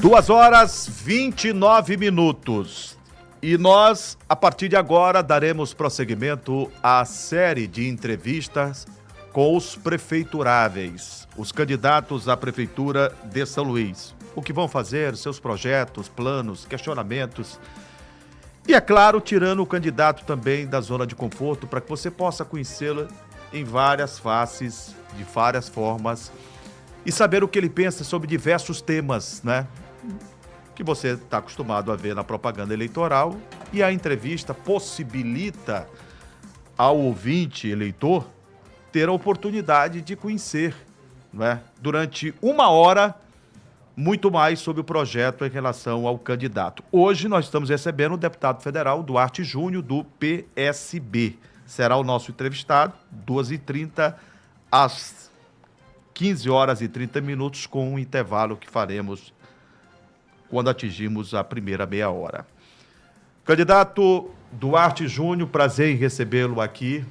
2h29. E nós, a partir de agora, daremos prosseguimento à série de entrevistas com os prefeituráveis, os candidatos à Prefeitura de São Luís. O que vão fazer, seus projetos, planos, questionamentos. E, é claro, tirando o candidato também da zona de conforto para que você possa conhecê-lo em várias faces, de várias formas, e saber o que ele pensa sobre diversos temas, né? Que você está acostumado a ver na propaganda eleitoral, e a entrevista possibilita ao ouvinte eleitor ter a oportunidade de conhecer, né, durante uma hora, muito mais sobre o projeto em relação ao candidato. Hoje nós estamos recebendo o deputado federal Duarte Júnior, do PSB. Será o nosso entrevistado, 2h30 às 15h30, com um intervalo que faremos quando atingimos a primeira meia hora. Candidato Duarte Júnior, prazer em recebê-lo aqui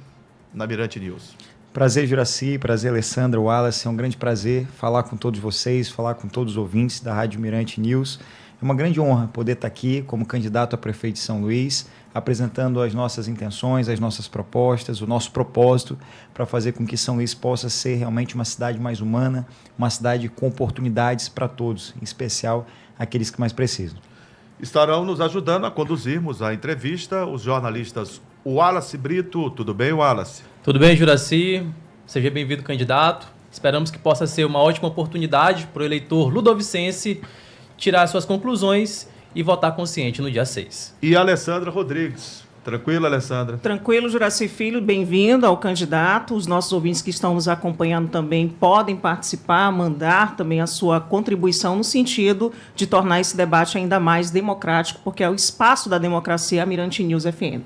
na Mirante News. Prazer, Juraci, prazer, Alessandra, Wallace, é um grande prazer falar com todos vocês, falar com todos os ouvintes da Rádio Mirante News. É uma grande honra poder estar aqui como candidato a prefeito de São Luís, apresentando as nossas intenções, as nossas propostas, o nosso propósito para fazer com que São Luís possa ser realmente uma cidade mais humana, uma cidade com oportunidades para todos, em especial aqueles que mais precisam. Estarão nos ajudando a conduzirmos a entrevista os jornalistas Wallace Brito. Tudo bem, Wallace? Tudo bem, Juraci. Seja bem-vindo, candidato. Esperamos que possa ser uma ótima oportunidade para o eleitor ludovicense tirar suas conclusões e votar consciente no dia 6. E a Alessandra Rodrigues. Tranquilo, Alessandra? Tranquilo, Juraci Filho. Bem-vindo ao candidato. Os nossos ouvintes que estão nos acompanhando também podem participar, mandar também a sua contribuição no sentido de tornar esse debate ainda mais democrático, porque é o espaço da democracia, a Mirante News FM.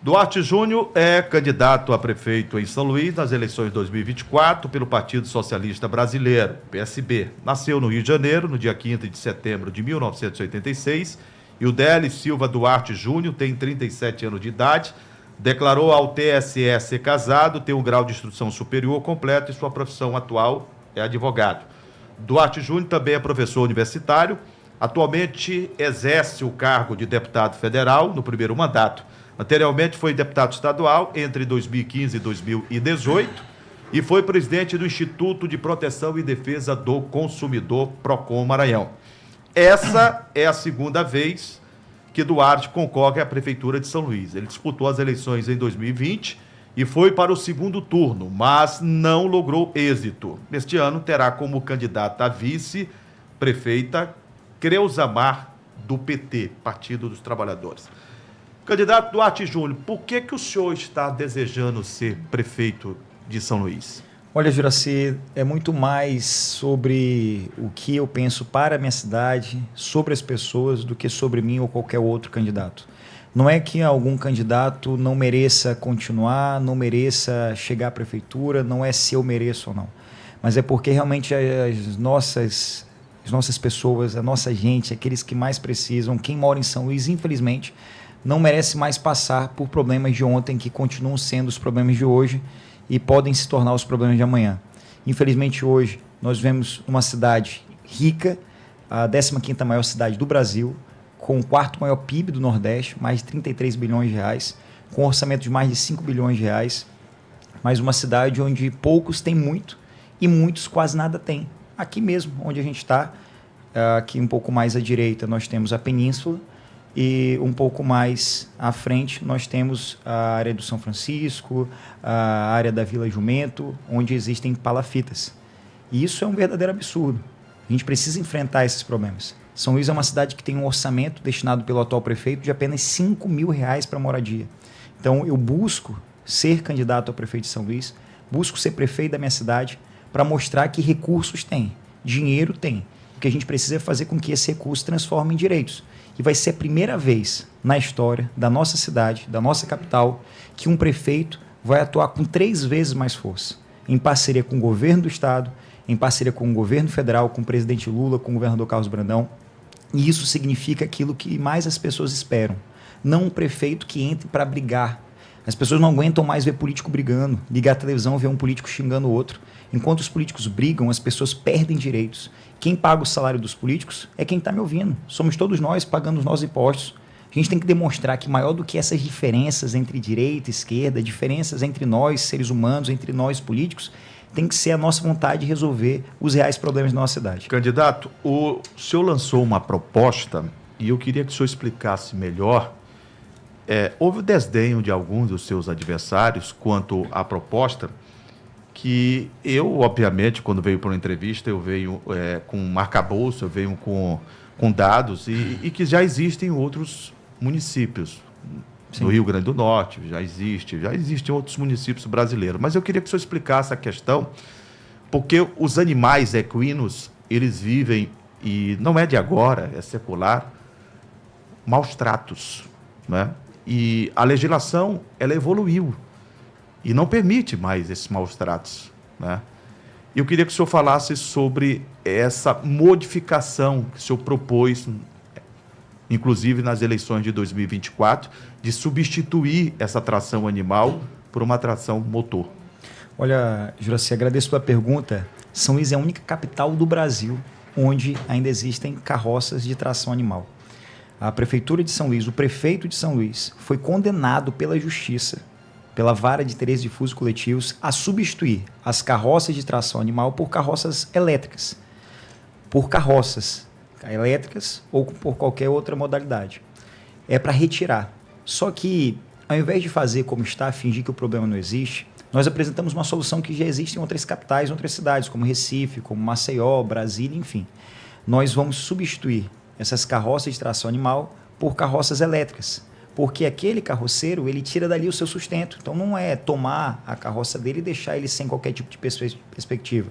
Duarte Júnior é candidato a prefeito em São Luís nas eleições de 2024 pelo Partido Socialista Brasileiro, PSB. Nasceu no Rio de Janeiro, no dia 15 de setembro de 1986, e o Délio Silva Duarte Júnior tem 37 anos de idade, declarou ao TSE ser casado, tem um grau de instrução superior completo e sua profissão atual é advogado. Duarte Júnior também é professor universitário, atualmente exerce o cargo de deputado federal no primeiro mandato. Anteriormente foi deputado estadual entre 2015 e 2018 e foi presidente do Instituto de Proteção e Defesa do Consumidor, Procon Maranhão. Essa é a segunda vez que Duarte concorre à Prefeitura de São Luís. Ele disputou as eleições em 2020 e foi para o segundo turno, mas não logrou êxito. Neste ano terá como candidata a vice-prefeita Creusamar, do PT, Partido dos Trabalhadores. Candidato Duarte Júnior, por que o senhor está desejando ser prefeito de São Luís? Olha, Juraci, é muito mais sobre o que eu penso para a minha cidade, sobre as pessoas, do que sobre mim ou qualquer outro candidato. Não é que algum candidato não mereça continuar, não mereça chegar à prefeitura, não é se eu mereço ou não. Mas é porque realmente as nossas pessoas, a nossa gente, aqueles que mais precisam, quem mora em São Luís, infelizmente, não merece mais passar por problemas de ontem que continuam sendo os problemas de hoje e podem se tornar os problemas de amanhã. Infelizmente, hoje, nós vemos uma cidade rica, a 15ª maior cidade do Brasil, com o 4º maior PIB do Nordeste, mais de 33 bilhões de reais, com um orçamento de mais de 5 bilhões de reais, mas uma cidade onde poucos têm muito e muitos quase nada têm. Aqui mesmo, onde a gente está, aqui um pouco mais à direita, nós temos a Península, e um pouco mais à frente nós temos a área do São Francisco, a área da Vila Jumento, onde existem palafitas. E isso é um verdadeiro absurdo. A gente precisa enfrentar esses problemas. São Luís é uma cidade que tem um orçamento destinado pelo atual prefeito de apenas R$5 mil para moradia. Então eu busco ser candidato a prefeito de São Luís, busco ser prefeito da minha cidade para mostrar que recursos tem, dinheiro tem. O que a gente precisa é fazer com que esse recurso transforme em direitos. E vai ser a primeira vez na história da nossa cidade, da nossa capital, que um prefeito vai atuar com 3 vezes mais força, em parceria com o governo do estado, em parceria com o governo federal, com o presidente Lula, com o governador Carlos Brandão. E isso significa aquilo que mais as pessoas esperam. Não um prefeito que entre para brigar, As pessoas não aguentam mais ver político brigando, ligar a televisão e ver um político xingando o outro. Enquanto os políticos brigam, as pessoas perdem direitos. Quem paga o salário dos políticos é quem está me ouvindo. Somos todos nós pagando os nossos impostos. A gente tem que demonstrar que maior do que essas diferenças entre direita e esquerda, diferenças entre nós, seres humanos, entre nós, políticos, tem que ser a nossa vontade de resolver os reais problemas da nossa cidade. Candidato, o senhor lançou uma proposta e eu queria que o senhor explicasse melhor. Houve o desdenho de alguns dos seus adversários quanto à proposta, que eu, obviamente, quando venho para uma entrevista, eu venho com um arcabouço, eu venho com dados e que já existem outros municípios. Sim. No Rio Grande do Norte já existem outros municípios brasileiros. Mas eu queria que o senhor explicasse a questão, porque os animais equinos, eles vivem, e não é de agora, é secular, maus tratos, né? E a legislação, ela evoluiu e não permite mais esses maus tratos, né? Eu queria que o senhor falasse sobre essa modificação que o senhor propôs, inclusive nas eleições de 2024, de substituir essa tração animal por uma tração motor. Olha, Juraci, agradeço pela pergunta. São Luís é a única capital do Brasil onde ainda existem carroças de tração animal. A Prefeitura de São Luís, o prefeito de São Luís, foi condenado pela Justiça, pela Vara de Interesses Difusos Coletivos, a substituir as carroças de tração animal por carroças elétricas. Por carroças elétricas ou por qualquer outra modalidade. É para retirar. Só que, ao invés de fazer como está, fingir que o problema não existe, nós apresentamos uma solução que já existe em outras capitais, em outras cidades, como Recife, como Maceió, Brasília, enfim. Nós vamos substituir essas carroças de tração animal por carroças elétricas, porque aquele carroceiro, ele tira dali o seu sustento. Então, não é tomar a carroça dele e deixar ele sem qualquer tipo de perspectiva.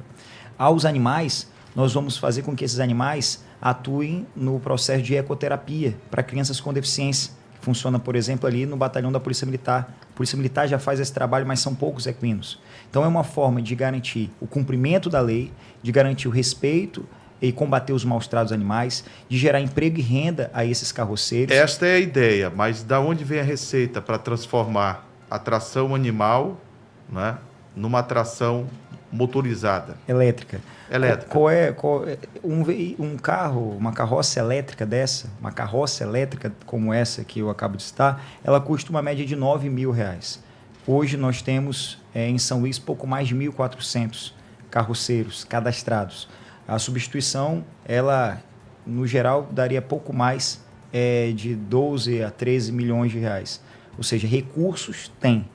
Aos animais, nós vamos fazer com que esses animais atuem no processo de ecoterapia para crianças com deficiência, que funciona, por exemplo, ali no batalhão da Polícia Militar. A Polícia Militar já faz esse trabalho, mas são poucos equinos. Então, é uma forma de garantir o cumprimento da lei, de garantir o respeito e combater os maus-tratos animais, de gerar emprego e renda a esses carroceiros. Esta é a ideia, mas da onde vem a receita para transformar a tração animal, né, numa tração motorizada? Elétrica. Um carro, uma carroça elétrica dessa, uma carroça elétrica como essa que eu acabo de citar, ela custa uma média de R$9 mil. Hoje nós temos em São Luís pouco mais de 1.400 carroceiros cadastrados. A substituição, ela, no geral, daria pouco mais de 12 a 13 milhões de reais. Ou seja, recursos tem,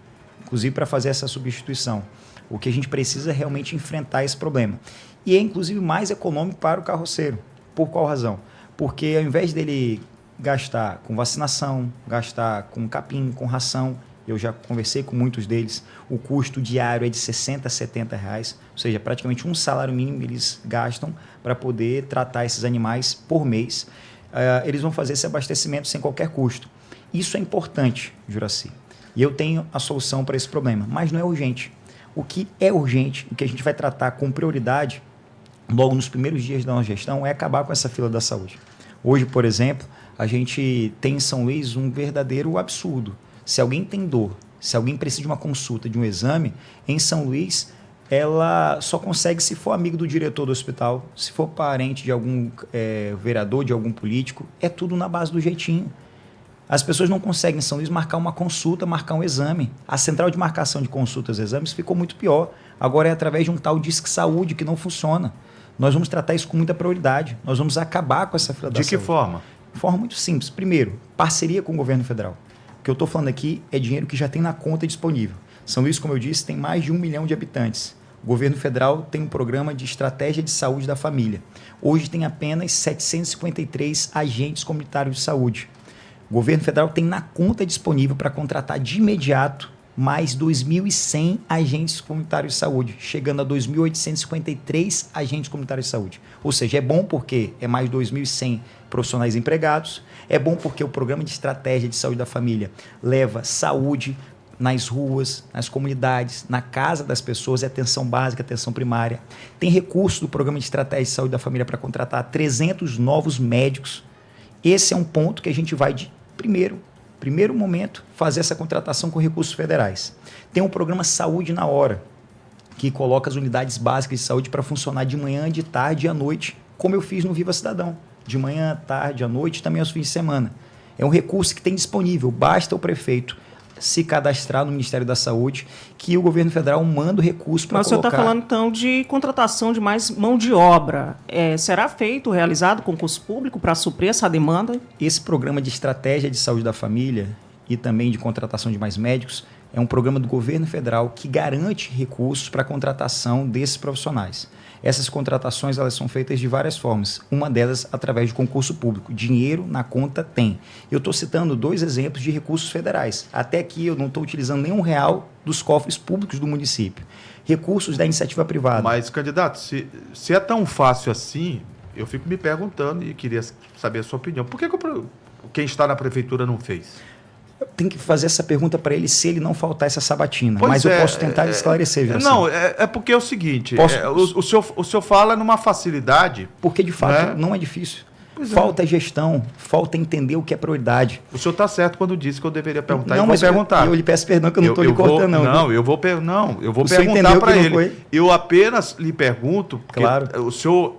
inclusive para fazer essa substituição. O que a gente precisa é realmente enfrentar esse problema. E é, inclusive, mais econômico para o carroceiro. Por qual razão? Porque ao invés dele gastar com vacinação, gastar com capim, com ração, eu já conversei com muitos deles, o custo diário é de R$60 a R$70, ou seja, praticamente um salário mínimo eles gastam para poder tratar esses animais por mês. Eles vão fazer esse abastecimento sem qualquer custo. Isso é importante, Juraci. E eu tenho a solução para esse problema, mas não é urgente. O que é urgente, o que a gente vai tratar com prioridade, logo nos primeiros dias da nossa gestão, é acabar com essa fila da saúde. Hoje, por exemplo, a gente tem em São Luís um verdadeiro absurdo. Se alguém tem dor, se alguém precisa de uma consulta, de um exame, em São Luís, ela só consegue se for amigo do diretor do hospital, se for parente de algum vereador, de algum político, é tudo na base do jeitinho. As pessoas não conseguem em São Luís marcar uma consulta, marcar um exame. A central de marcação de consultas e exames ficou muito pior. Agora é através de um tal Disque Saúde que não funciona. Nós vamos tratar isso com muita prioridade. Nós vamos acabar com essa fila da saúde. De que forma? De forma muito simples. Primeiro, parceria com o governo federal. O que eu estou falando aqui é dinheiro que já tem na conta disponível. São Luís, como eu disse, tem mais de 1 milhão de habitantes. O governo federal tem um programa de estratégia de saúde da família. Hoje tem apenas 753 agentes comunitários de saúde. O governo federal tem na conta disponível para contratar de imediato mais 2.100 agentes comunitários de saúde, chegando a 2.853 agentes comunitários de saúde. Ou seja, é bom porque é mais 2.100 profissionais empregados, é bom porque o programa de estratégia de saúde da família leva saúde nas ruas, nas comunidades, na casa das pessoas, é atenção básica, atenção primária. Tem recurso do programa de estratégia de saúde da família para contratar 300 novos médicos. Esse é um ponto que a gente vai, primeiro, Primeiro momento, fazer essa contratação com recursos federais. Tem um programa Saúde na Hora, que coloca as unidades básicas de saúde para funcionar de manhã, de tarde e à noite, como eu fiz no Viva Cidadão. De manhã, à tarde, à noite, também aos fins de semana. É um recurso que tem disponível, basta o prefeito se cadastrar no Ministério da Saúde, que o governo federal manda o recurso para colocar... Mas o senhor está falando, então, de contratação de mais mão de obra. Será realizado concurso público para suprir essa demanda? Esse programa de estratégia de saúde da família e também de contratação de mais médicos é um programa do governo federal que garante recursos para a contratação desses profissionais. Essas contratações elas são feitas de várias formas, uma delas através de concurso público. Dinheiro na conta tem. Eu estou citando 2 exemplos de recursos federais. Até aqui eu não estou utilizando nenhum real dos cofres públicos do município. Recursos da iniciativa privada. Mas, candidato, se é tão fácil assim, eu fico me perguntando e queria saber a sua opinião. Por que quem está na prefeitura não fez? Eu tenho que fazer essa pergunta para ele se ele não faltar essa sabatina. Pois mas eu posso tentar esclarecer. Não, é porque é o seguinte, o senhor fala numa facilidade... Porque, de fato, não é difícil. Falta gestão, falta entender o que é prioridade. O senhor está certo quando disse que eu deveria perguntar. Não, mas perguntar. Eu lhe peço perdão que eu não estou lhe cortando, não. Não, eu vou perguntar para ele. Eu apenas lhe pergunto, porque o senhor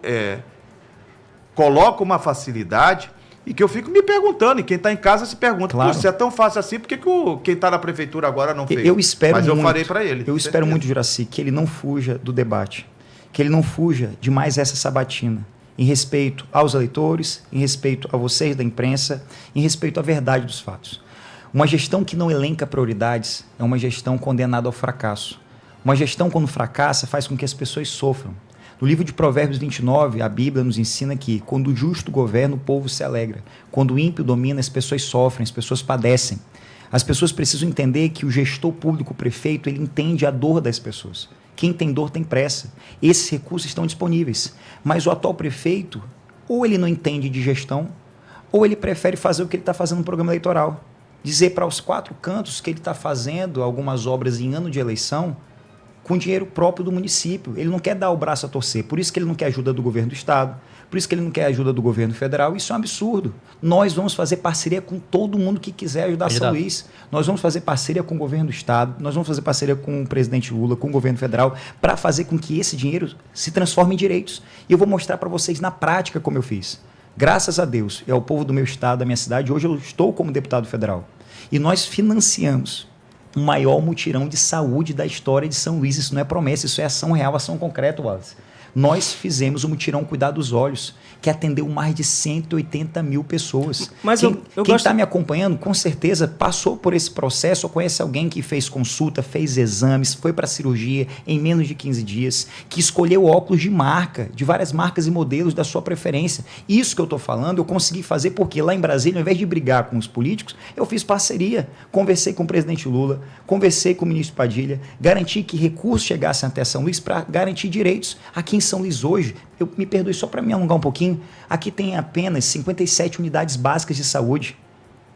coloca uma facilidade... E que eu fico me perguntando, e quem está em casa se pergunta, se é tão fácil assim, por que quem está na prefeitura agora não fez? Eu espero muito. Mas eu farei para ele. Eu espero muito, Juraci, que ele não fuja do debate, que ele não fuja de mais essa sabatina, em respeito aos eleitores, em respeito a vocês da imprensa, em respeito à verdade dos fatos. Uma gestão que não elenca prioridades é uma gestão condenada ao fracasso. Uma gestão, quando fracassa, faz com que as pessoas sofram. No livro de Provérbios 29, a Bíblia nos ensina que quando o justo governa, o povo se alegra. Quando o ímpio domina, as pessoas sofrem, as pessoas padecem. As pessoas precisam entender que o gestor público, o prefeito, ele entende a dor das pessoas. Quem tem dor tem pressa. Esses recursos estão disponíveis. Mas o atual prefeito, ou ele não entende de gestão, ou ele prefere fazer o que ele está fazendo no programa eleitoral. Dizer para os 4 cantos que ele está fazendo algumas obras em ano de eleição, com dinheiro próprio do município. Ele não quer dar o braço a torcer. Por isso que ele não quer ajuda do governo do estado. Por isso que ele não quer ajuda do governo federal. Isso é um absurdo. Nós vamos fazer parceria com todo mundo que quiser ajudar São Luís. Nós vamos fazer parceria com o governo do estado. Nós vamos fazer parceria com o presidente Lula, com o governo federal, para fazer com que esse dinheiro se transforme em direitos. E eu vou mostrar para vocês na prática como eu fiz. Graças a Deus e ao povo do meu estado, da minha cidade, hoje eu estou como deputado federal. E nós financiamos o maior mutirão de saúde da história de São Luís. Isso não é promessa, isso é ação real, ação concreta, Wallace. Nós fizemos o mutirão Cuidar dos Olhos, que atendeu mais de 180 mil pessoas. Mas quem está me acompanhando, com certeza, passou por esse processo ou conhece alguém que fez consulta, fez exames, foi para a cirurgia em menos de 15 dias, que escolheu óculos de marca, de várias marcas e modelos da sua preferência. Isso que eu estou falando, eu consegui fazer porque lá em Brasília, ao invés de brigar com os políticos, eu fiz parceria. Conversei com o presidente Lula, conversei com o ministro Padilha, garanti que recursos chegassem até São Luís para garantir direitos. Aqui em São Luís hoje, me perdoe só para me alongar um pouquinho, aqui tem apenas 57 unidades básicas de saúde.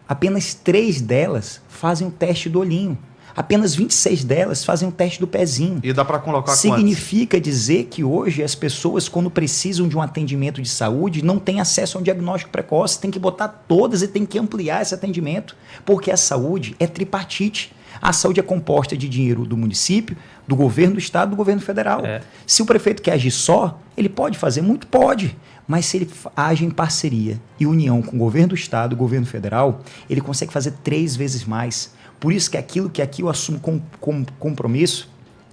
Apenas 3 delas fazem o teste do olhinho. Apenas 26 delas fazem o teste do pezinho. E dá para colocar Significa dizer que hoje as pessoas, quando precisam de um atendimento de saúde, não têm acesso a um diagnóstico precoce. Tem que botar todas e tem que ampliar esse atendimento. Porque a saúde é tripartite. A saúde é composta de dinheiro do município, do governo do estado, do governo federal. Se o prefeito quer agir só, ele pode fazer, muito pode. Mas se ele age em parceria e união com o governo do estado, o governo federal, ele consegue fazer 3 vezes mais. Por isso que aquilo que aqui eu assumo como compromisso,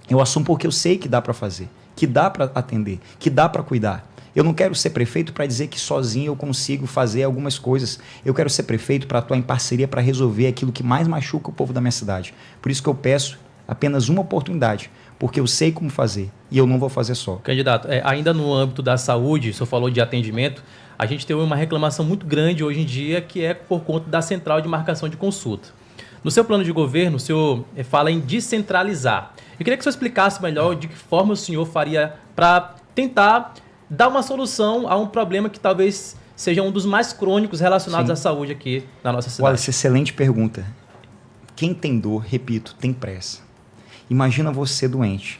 eu assumo porque eu sei que dá para fazer, que dá para atender, que dá para cuidar. Eu não quero ser prefeito para dizer que sozinho eu consigo fazer algumas coisas. Eu quero ser prefeito para atuar em parceria para resolver aquilo que mais machuca o povo da minha cidade. Por isso que eu peço apenas uma oportunidade, porque eu sei como fazer e eu não vou fazer só. Candidato, ainda no âmbito da saúde, o senhor falou de atendimento, a gente tem uma reclamação muito grande hoje em dia, que é por conta da central de marcação de consulta. No seu plano de governo, o senhor fala em descentralizar. Eu queria que o senhor explicasse melhor de que forma o senhor faria para tentar dar uma solução a um problema que talvez seja um dos mais crônicos relacionados à saúde aqui na nossa cidade. Olha, essa excelente pergunta. Quem tem dor, repito, tem pressa. Imagina você doente,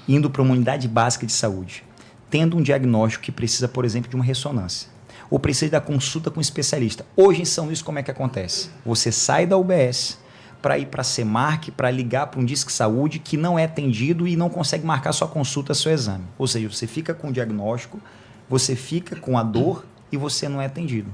indo para uma unidade básica de saúde, tendo um diagnóstico que precisa, por exemplo, de uma ressonância. ou precisa da consulta com um especialista. Hoje em São Luís, como é que acontece? Você sai da UBS para ir para a Semarc, para ligar para um Disque Saúde que não é atendido e não consegue marcar sua consulta, seu exame. Ou seja, você fica com o diagnóstico, você fica com a dor e você não é atendido.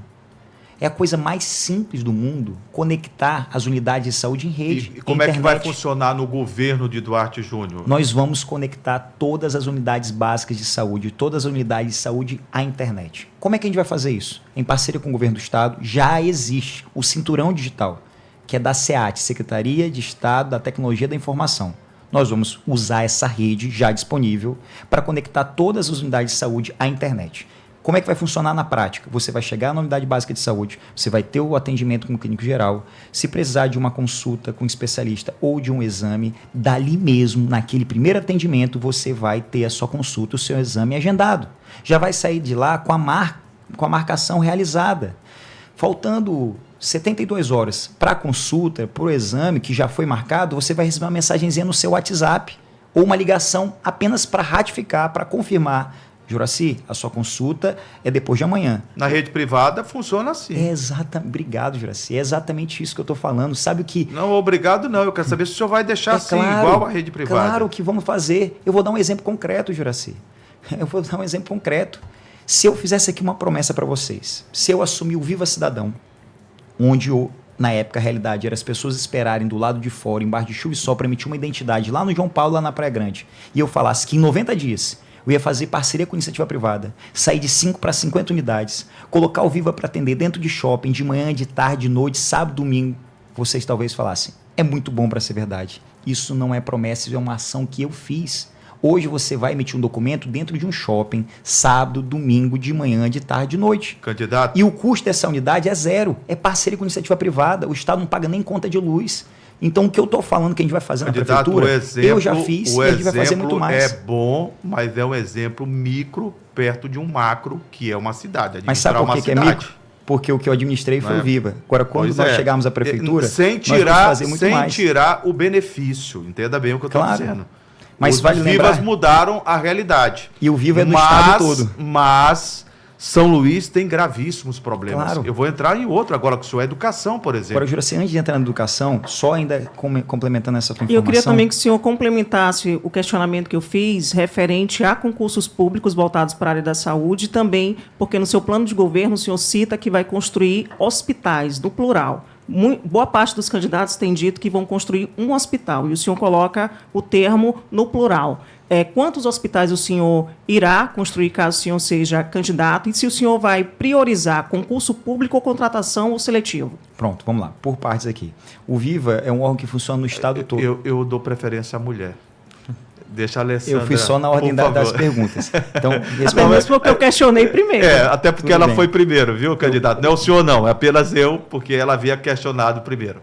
É a coisa mais simples do mundo conectar as unidades de saúde em rede. E como é que vai funcionar no governo de Duarte Júnior? Nós vamos conectar todas as unidades básicas de saúde, todas as unidades de saúde à internet. Como é que a gente vai fazer isso? Em parceria com o governo do estado, já existe o Cinturão Digital, que é da SEAT, Secretaria de Estado da Tecnologia da Informação. Nós vamos usar essa rede já disponível para conectar todas as unidades de saúde à internet. Como é que vai funcionar na prática? Você vai chegar na unidade básica de saúde, você vai ter o atendimento com o clínico geral, se precisar de uma consulta com um especialista ou de um exame, dali mesmo, naquele primeiro atendimento, você vai ter a sua consulta, o seu exame agendado. Já vai sair de lá com a marcação realizada. Faltando 72 horas para a consulta, para o exame que já foi marcado, você vai receber uma mensagenzinha no seu WhatsApp ou uma ligação apenas para ratificar, para confirmar. Juraci, a sua consulta é depois de amanhã. Na rede privada funciona assim. Obrigado, Juraci. É exatamente isso que eu estou falando. Sabe o que... Não, obrigado não. Eu quero saber se o senhor vai deixar assim, claro, igual a rede privada. Claro que vamos fazer. Eu vou dar um exemplo concreto, Juraci. Eu vou dar um exemplo concreto. Se eu fizesse aqui uma promessa para vocês, se eu assumir o Viva Cidadão, onde na época a realidade era as pessoas esperarem do lado de fora, embaixo de chuva e sol, para emitir uma identidade lá no João Paulo, lá na Praia Grande, e eu falasse que em 90 dias eu ia fazer parceria com iniciativa privada, sair de 5 para 50 unidades, colocar o Viva para atender dentro de shopping, de manhã, de tarde, de noite, sábado, domingo, vocês talvez falassem, é muito bom para ser verdade. Isso não é promessa, isso é uma ação que eu fiz. Hoje você vai emitir um documento dentro de um shopping, sábado, domingo, de manhã, de tarde, de noite. Candidato. E o custo dessa unidade é zero, é parceria com iniciativa privada, o Estado não paga nem conta de luz. Então, o que eu estou falando que a gente vai fazer Candidato, na prefeitura, eu já fiz e a gente vai fazer muito mais. É bom, mas é um exemplo micro perto de um macro, que é uma cidade. Mas sabe por que é micro? Porque o que eu administrei foi o Viva. Agora, quando nós chegarmos à prefeitura, sem tirar o benefício, entenda bem o que eu estou dizendo. Mas os Vivas mudaram a realidade. E o Viva é do estado todo. Mas São Luís tem gravíssimos problemas. Claro. Eu vou entrar em outro agora, que isso é educação, por exemplo. Agora, Juraci, antes de entrar na educação, só ainda complementando essa tua informação... Eu queria também que o senhor complementasse o questionamento que eu fiz referente a concursos públicos voltados para a área da saúde, também porque no seu plano de governo o senhor cita que vai construir hospitais, no plural. Boa parte dos candidatos tem dito que vão construir um hospital, e o senhor coloca o termo no plural. Quantos hospitais o senhor irá construir caso o senhor seja candidato, e se o senhor vai priorizar concurso público ou contratação ou seletivo? Pronto, vamos lá, por partes aqui. O Viva é um órgão que funciona no estado todo. Eu dou preferência à mulher. Deixa a Alessandra. Eu fui só na ordem das perguntas. Então, apenas porque eu questionei primeiro. Até porque ela foi primeiro, viu, candidato? Não é o senhor não, é apenas eu, porque ela havia questionado primeiro.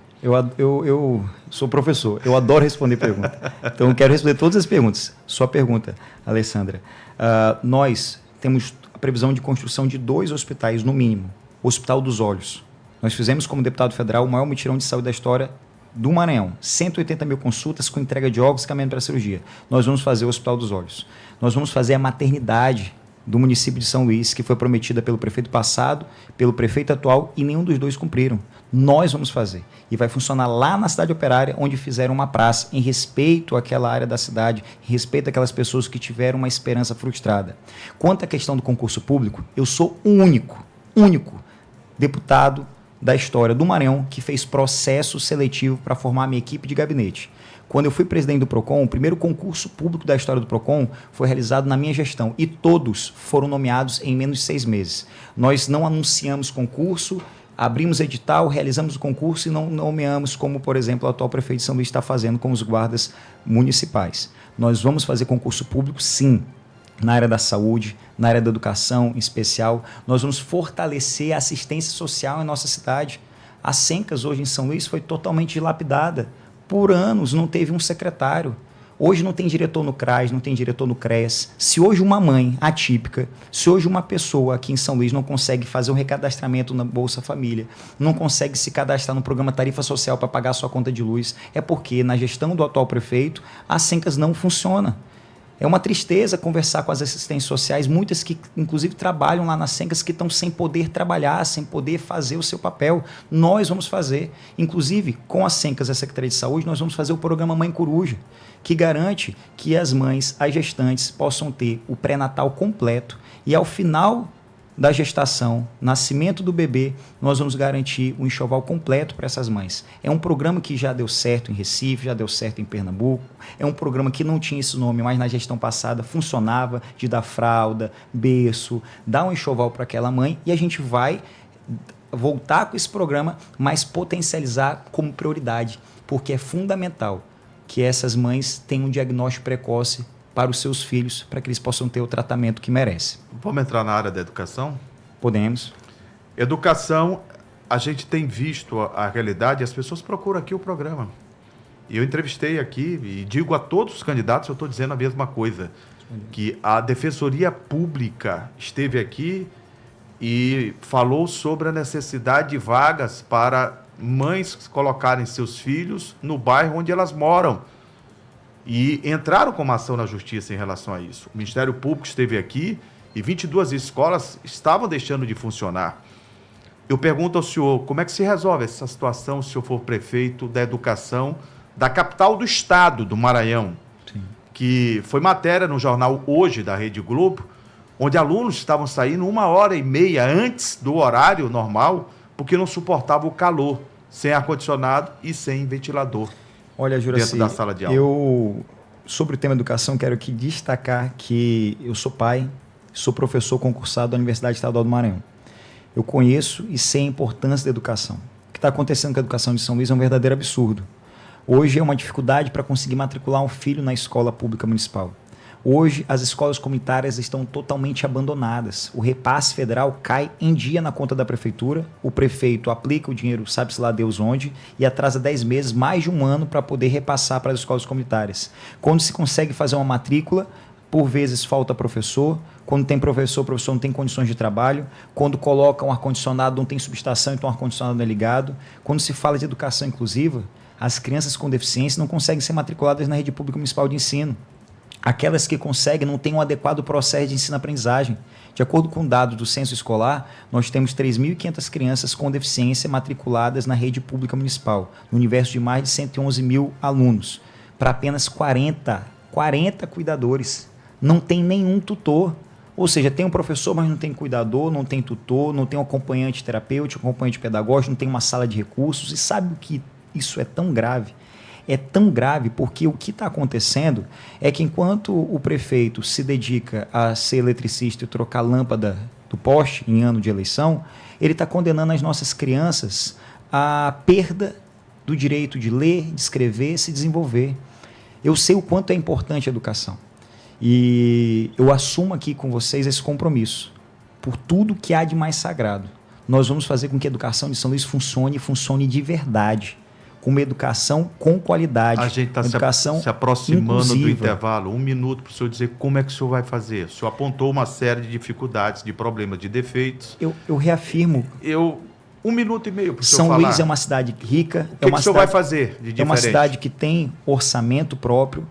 Eu sou professor, eu adoro responder perguntas. Então, eu quero responder todas as perguntas. Sua pergunta, Alessandra. Nós temos a previsão de construção de 2 hospitais, no mínimo. O Hospital dos Olhos. Nós fizemos, como deputado federal, o maior mutirão de saúde da história do Maranhão. 180 mil consultas com entrega de órgãos e caminhando para a cirurgia. Nós vamos fazer o Hospital dos Olhos. Nós vamos fazer a maternidade do município de São Luís, que foi prometida pelo prefeito passado, pelo prefeito atual, e nenhum dos dois cumpriram. Nós vamos fazer. E vai funcionar lá na cidade operária, onde fizeram uma praça, em respeito àquela área da cidade, em respeito àquelas pessoas que tiveram uma esperança frustrada. Quanto à questão do concurso público, eu sou o único deputado da história do Maranhão que fez processo seletivo para formar a minha equipe de gabinete. Quando eu fui presidente do PROCON, o primeiro concurso público da história do PROCON foi realizado na minha gestão e todos foram nomeados em menos de 6 meses. Nós não anunciamos concurso, abrimos edital, realizamos o concurso e não nomeamos como, por exemplo, o atual prefeito de São Luís está fazendo com os guardas municipais. Nós vamos fazer concurso público, sim, na área da saúde, na área da educação em especial. Nós vamos fortalecer a assistência social em nossa cidade. A Sencas, hoje em São Luís, foi totalmente dilapidada. Por anos não teve um secretário. Hoje não tem diretor no CRAS, não tem diretor no CREAS. Se hoje uma mãe atípica, se hoje uma pessoa aqui em São Luís não consegue fazer um recadastramento na Bolsa Família, não consegue se cadastrar no programa Tarifa Social para pagar a sua conta de luz, é porque na gestão do atual prefeito, a Sencas não funciona. É uma tristeza conversar com as assistentes sociais, muitas que inclusive trabalham lá nas Sencas, que estão sem poder trabalhar, sem poder fazer o seu papel. Nós vamos fazer, inclusive com as Sencas e a Secretaria de Saúde, nós vamos fazer o programa Mãe Coruja, que garante que as mães, as gestantes, possam ter o pré-natal completo e ao final da gestação, nascimento do bebê, nós vamos garantir o enxoval completo para essas mães. É um programa que já deu certo em Recife, já deu certo em Pernambuco, é um programa que não tinha esse nome, mas na gestão passada funcionava, de dar fralda, berço, dar um enxoval para aquela mãe, e a gente vai voltar com esse programa, mas potencializar como prioridade, porque é fundamental que essas mães tenham um diagnóstico precoce para os seus filhos, para que eles possam ter o tratamento que merecem. Vamos entrar na área da educação? Podemos. Educação, a gente tem visto a realidade, as pessoas procuram aqui o programa. E eu entrevistei aqui e digo a todos os candidatos, eu estou dizendo a mesma coisa, que a Defensoria Pública esteve aqui e falou sobre a necessidade de vagas para mães colocarem seus filhos no bairro onde elas moram. E entraram com uma ação na justiça em relação a isso. O Ministério Público esteve aqui e 22 escolas estavam deixando de funcionar. Eu pergunto ao senhor, como é que se resolve essa situação se o senhor for prefeito da educação da capital do estado, do Maranhão? Sim. Que foi matéria no jornal Hoje, da Rede Globo, onde alunos estavam saindo 1h30 antes do horário normal, porque não suportavam o calor, sem ar-condicionado e sem ventilador. Olha, Juraci, dentro da sala de aula. Eu, sobre o tema educação, quero aqui destacar que eu sou pai, sou professor concursado da Universidade Estadual do Maranhão. Eu conheço e sei a importância da educação. O que está acontecendo com a educação de São Luís é um verdadeiro absurdo. Hoje é uma dificuldade para conseguir matricular um filho na escola pública municipal. Hoje, as escolas comunitárias estão totalmente abandonadas. O repasse federal cai em dia na conta da prefeitura, o prefeito aplica o dinheiro, sabe-se lá Deus onde, e atrasa 10 meses, mais de um ano, para poder repassar para as escolas comunitárias. Quando se consegue fazer uma matrícula, por vezes falta professor, quando tem professor, o professor não tem condições de trabalho, quando coloca um ar-condicionado, não tem subestação, então o ar-condicionado não é ligado. Quando se fala de educação inclusiva, as crianças com deficiência não conseguem ser matriculadas na rede pública municipal de ensino. Aquelas que conseguem não têm um adequado processo de ensino-aprendizagem. De acordo com dados do censo escolar, nós temos 3.500 crianças com deficiência matriculadas na rede pública municipal, no universo de mais de 111 mil alunos, para apenas 40 cuidadores. Não tem nenhum tutor. Ou seja, tem um professor, mas não tem cuidador, não tem tutor, não tem um acompanhante terapêutico, acompanhante pedagógico, não tem uma sala de recursos. E sabe o que isso é tão grave? É tão grave porque o que está acontecendo é que enquanto o prefeito se dedica a ser eletricista e trocar lâmpada do poste em ano de eleição, ele está condenando as nossas crianças à perda do direito de ler, de escrever, se desenvolver. Eu sei o quanto é importante a educação e eu assumo aqui com vocês esse compromisso por tudo que há de mais sagrado. Nós vamos fazer com que a educação de São Luís funcione de verdade. Com uma educação com qualidade. A gente está se aproximando inclusiva. Do intervalo. 1 minuto para o senhor dizer como é que o senhor vai fazer. O senhor apontou uma série de dificuldades, de problemas, de defeitos. Eu reafirmo. 1 minuto e meio para o senhor falar. São Luís é uma cidade rica. O que o senhor vai fazer de diferente? É uma cidade que tem orçamento próprio.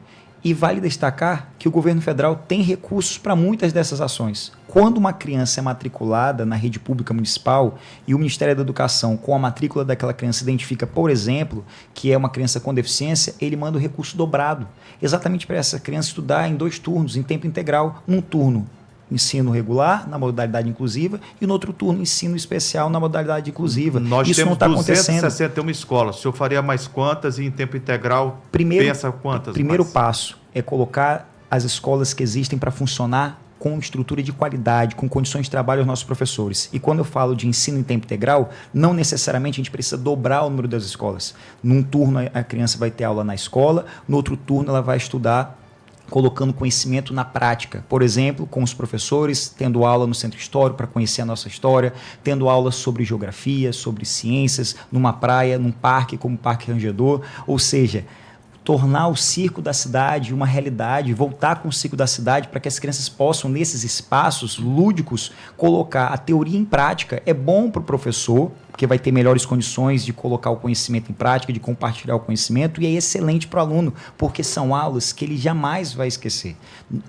E vale destacar que o governo federal tem recursos para muitas dessas ações. Quando uma criança é matriculada na rede pública municipal e o Ministério da Educação, com a matrícula daquela criança, identifica, por exemplo, que é uma criança com deficiência, ele manda o recurso dobrado, exatamente para essa criança estudar em 2 turnos, em tempo integral. Um turno, ensino regular, na modalidade inclusiva, e no outro turno, ensino especial, na modalidade inclusiva. Nós Isso temos não está acontecendo. 261 escolas. O senhor faria mais quantas e em tempo integral pensa quantas? Primeiro mais? passo é colocar as escolas que existem para funcionar com estrutura de qualidade, com condições de trabalho aos nossos professores. E quando eu falo de ensino em tempo integral, não necessariamente a gente precisa dobrar o número das escolas. Num turno a criança vai ter aula na escola, no outro turno ela vai estudar colocando conhecimento na prática. Por exemplo, com os professores, tendo aula no Centro Histórico para conhecer a nossa história, tendo aula sobre geografia, sobre ciências, numa praia, num parque como o Parque Rangedor. Ou seja, tornar o circo da cidade uma realidade, voltar com o circo da cidade para que as crianças possam, nesses espaços lúdicos, colocar a teoria em prática. É bom para o professor, porque vai ter melhores condições de colocar o conhecimento em prática, de compartilhar o conhecimento, e é excelente para o aluno, porque são aulas que ele jamais vai esquecer.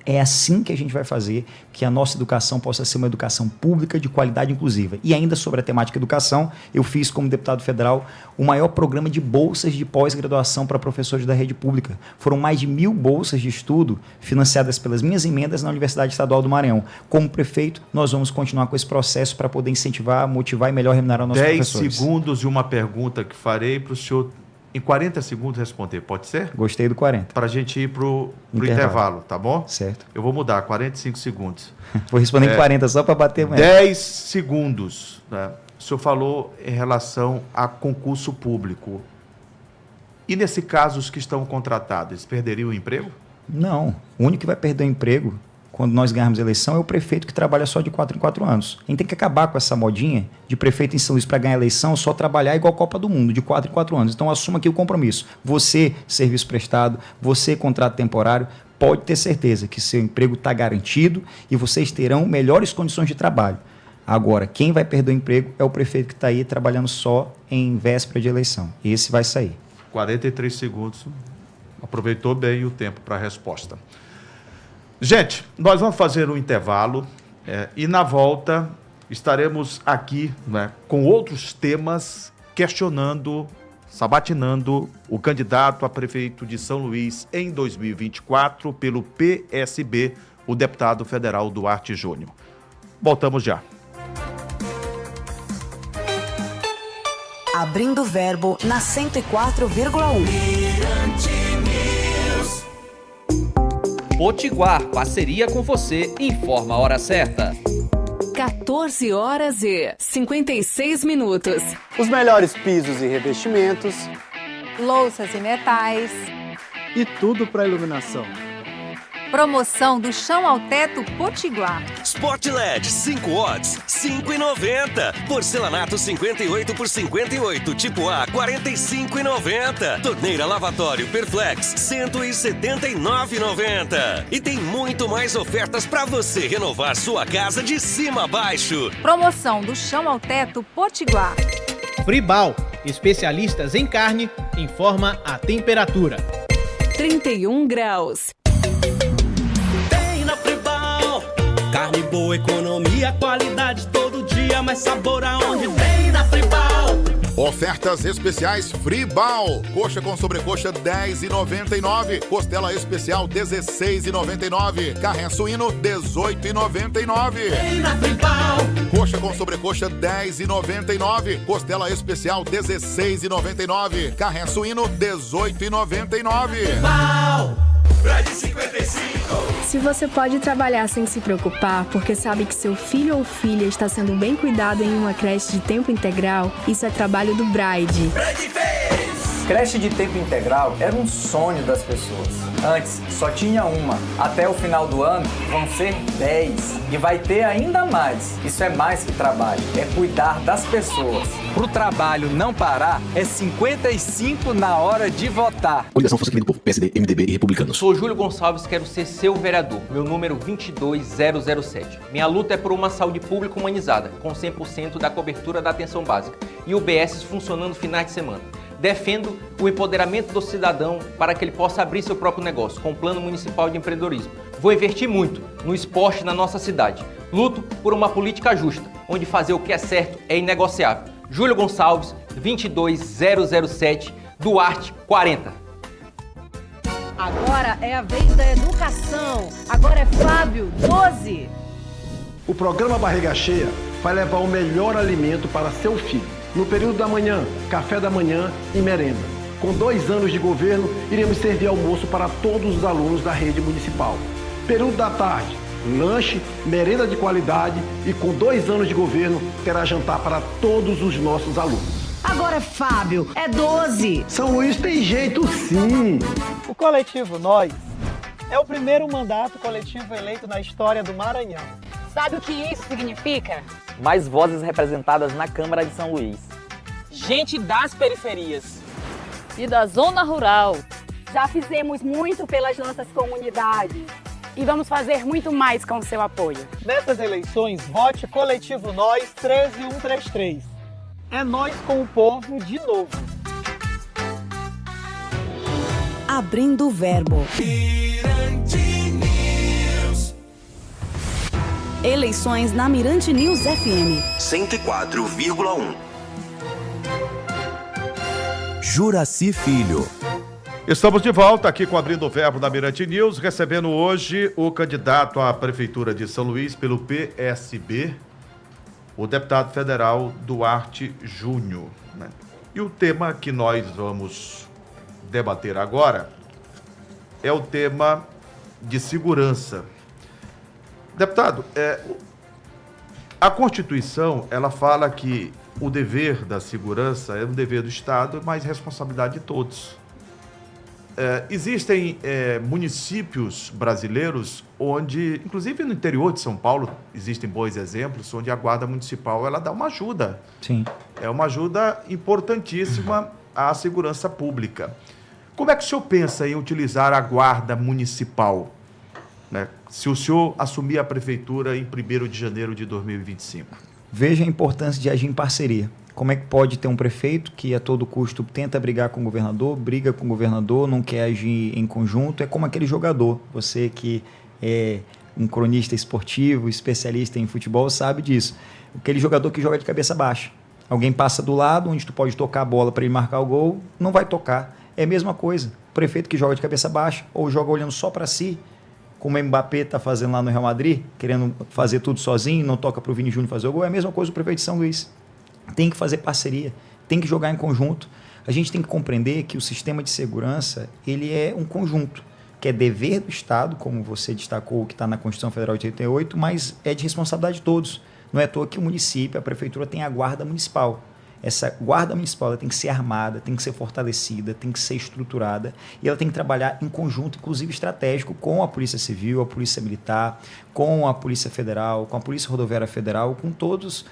É assim que a gente vai fazer que a nossa educação possa ser uma educação pública de qualidade inclusiva. E ainda sobre a temática educação, eu fiz como deputado federal o maior programa de bolsas de pós-graduação para professores da rede pública. Foram mais de 1.000 bolsas de estudo financiadas pelas minhas emendas na Universidade Estadual do Maranhão. Como prefeito, nós vamos continuar com esse processo para poder incentivar, motivar e melhor remunerar nossos professores. 10 segundos e uma pergunta que farei para o senhor, em 40 segundos, responder. Pode ser? Gostei do 40. Para a gente ir para o intervalo, tá bom? Certo. Eu vou mudar, 45 segundos. Vou responder em 40 só para bater mais. 10 segundos. Né? O senhor falou em relação a concurso público. E nesse caso, os que estão contratados, eles perderiam o emprego? Não. O único que vai perder o emprego quando nós ganharmos a eleição é o prefeito que trabalha só de 4 em 4 anos. A gente tem que acabar com essa modinha de prefeito em São Luís para ganhar a eleição só trabalhar igual a Copa do Mundo, de 4 em 4 anos. Então assuma aqui o compromisso. Você, serviço prestado, você, contrato temporário, pode ter certeza que seu emprego está garantido e vocês terão melhores condições de trabalho. Agora, quem vai perder o emprego é o prefeito que está aí trabalhando só em véspera de eleição. Esse vai sair. 43 segundos. Aproveitou bem o tempo para a resposta. Gente, nós vamos fazer um intervalo e na volta estaremos aqui, né, com outros temas, questionando, sabatinando o candidato a prefeito de São Luís em 2024 pelo PSB, o deputado federal Duarte Júnior. Voltamos já. Abrindo o Verbo na 104,1. Potiguar, parceria com você, informa a hora certa. 14h56. Os melhores pisos e revestimentos. Louças e metais. E tudo para iluminação. Promoção do chão ao teto Potiguar. Spot LED 5 watts, 5,90. Porcelanato 58 por 58, tipo A, 45,90. Torneira lavatório Perflex, 179,90. E tem muito mais ofertas para você renovar sua casa de cima a baixo. Promoção do chão ao teto Potiguar. Fribal, especialistas em carne, informa a temperatura. 31 graus. Carne boa, economia, qualidade todo dia, mais sabor aonde tem na Fribal. Ofertas especiais Fribal. Coxa com sobrecoxa R$10,99. Costela especial R$16,99. Carré suíno R$18,99. Tem na Fribal. Coxa com sobrecoxa R$10,99. Costela especial R$16,99. Carré suíno R$18,99. Fribal. Brade 55. Se você pode trabalhar sem se preocupar, porque sabe que seu filho ou filha está sendo bem cuidado em uma creche de tempo integral, isso é trabalho do Bride. Creche de tempo integral era um sonho das pessoas. Antes, só tinha uma. Até o final do ano, vão ser 10. E vai ter ainda mais. Isso é mais que trabalho, é cuidar das pessoas. Pro trabalho não parar, é 55 na hora de votar. Coligação Força Livre do Povo, PSD, MDB e Republicanos. Sou Júlio Gonçalves, quero ser seu vereador. Meu número 22007. Minha luta é por uma saúde pública humanizada, com 100% da cobertura da atenção básica. E UBS funcionando finais de semana. Defendo o empoderamento do cidadão para que ele possa abrir seu próprio negócio com o Plano Municipal de Empreendedorismo. Vou investir muito no esporte na nossa cidade. Luto por uma política justa, onde fazer o que é certo é inegociável. Júlio Gonçalves, 22007, Duarte 40. Agora é a vez da educação. Agora é Fábio 12. O programa Barriga Cheia vai levar o melhor alimento para seu filho. No período da manhã, café da manhã e merenda. Com 2 anos de governo, iremos servir almoço para todos os alunos da rede municipal. Período da tarde, lanche, merenda de qualidade e com 2 anos de governo, terá jantar para todos os nossos alunos. Agora é Fábio, é 12. São Luís tem jeito sim. O coletivo Nós é o primeiro mandato coletivo eleito na história do Maranhão. Sabe o que isso significa? Mais vozes representadas na Câmara de São Luís. Gente das periferias. E da zona rural. Já fizemos muito pelas nossas comunidades. E vamos fazer muito mais com o seu apoio. Nessas eleições, vote Coletivo Nós 13133. É nós com o povo de novo. Abrindo o Verbo. Eleições na Mirante News FM 104,1. Juraci Filho. Estamos de volta aqui com o Abrindo o Verbo da Mirante News, recebendo hoje o candidato à Prefeitura de São Luís pelo PSB, o deputado federal Duarte Júnior, né? E o tema que nós vamos debater agora é o tema de segurança. Deputado, a Constituição, ela fala que o dever da segurança é um dever do Estado, mas responsabilidade de todos. Existem municípios brasileiros onde, inclusive no interior de São Paulo, existem bons exemplos, onde a Guarda Municipal ela dá uma ajuda. Sim. É uma ajuda importantíssima à segurança pública. Como é que o senhor pensa em utilizar a Guarda Municipal, né, se o senhor assumir a Prefeitura em 1º de janeiro de 2025? Veja a importância de agir em parceria. Como é que pode ter um prefeito que a todo custo tenta brigar com o governador, briga com o governador, não quer agir em conjunto? É como aquele jogador. Você que é um cronista esportivo, especialista em futebol, sabe disso. Aquele jogador que joga de cabeça baixa. Alguém passa do lado, onde tu pode tocar a bola para ele marcar o gol, não vai tocar. É a mesma coisa. O prefeito que joga de cabeça baixa ou joga olhando só para si, como o Mbappé está fazendo lá no Real Madrid, querendo fazer tudo sozinho, não toca para o Vini Júnior fazer o gol, é a mesma coisa o prefeito de São Luís. Tem que fazer parceria, tem que jogar em conjunto. A gente tem que compreender que o sistema de segurança, ele é um conjunto, que é dever do Estado, como você destacou, que está na Constituição Federal de 88, mas é de responsabilidade de todos. Não é à toa que o município, a prefeitura tem a guarda municipal. Essa guarda municipal ela tem que ser armada, tem que ser fortalecida, tem que ser estruturada e ela tem que trabalhar em conjunto, inclusive estratégico, com a Polícia Civil, a Polícia Militar, com a Polícia Federal, com a Polícia Rodoviária Federal, com todos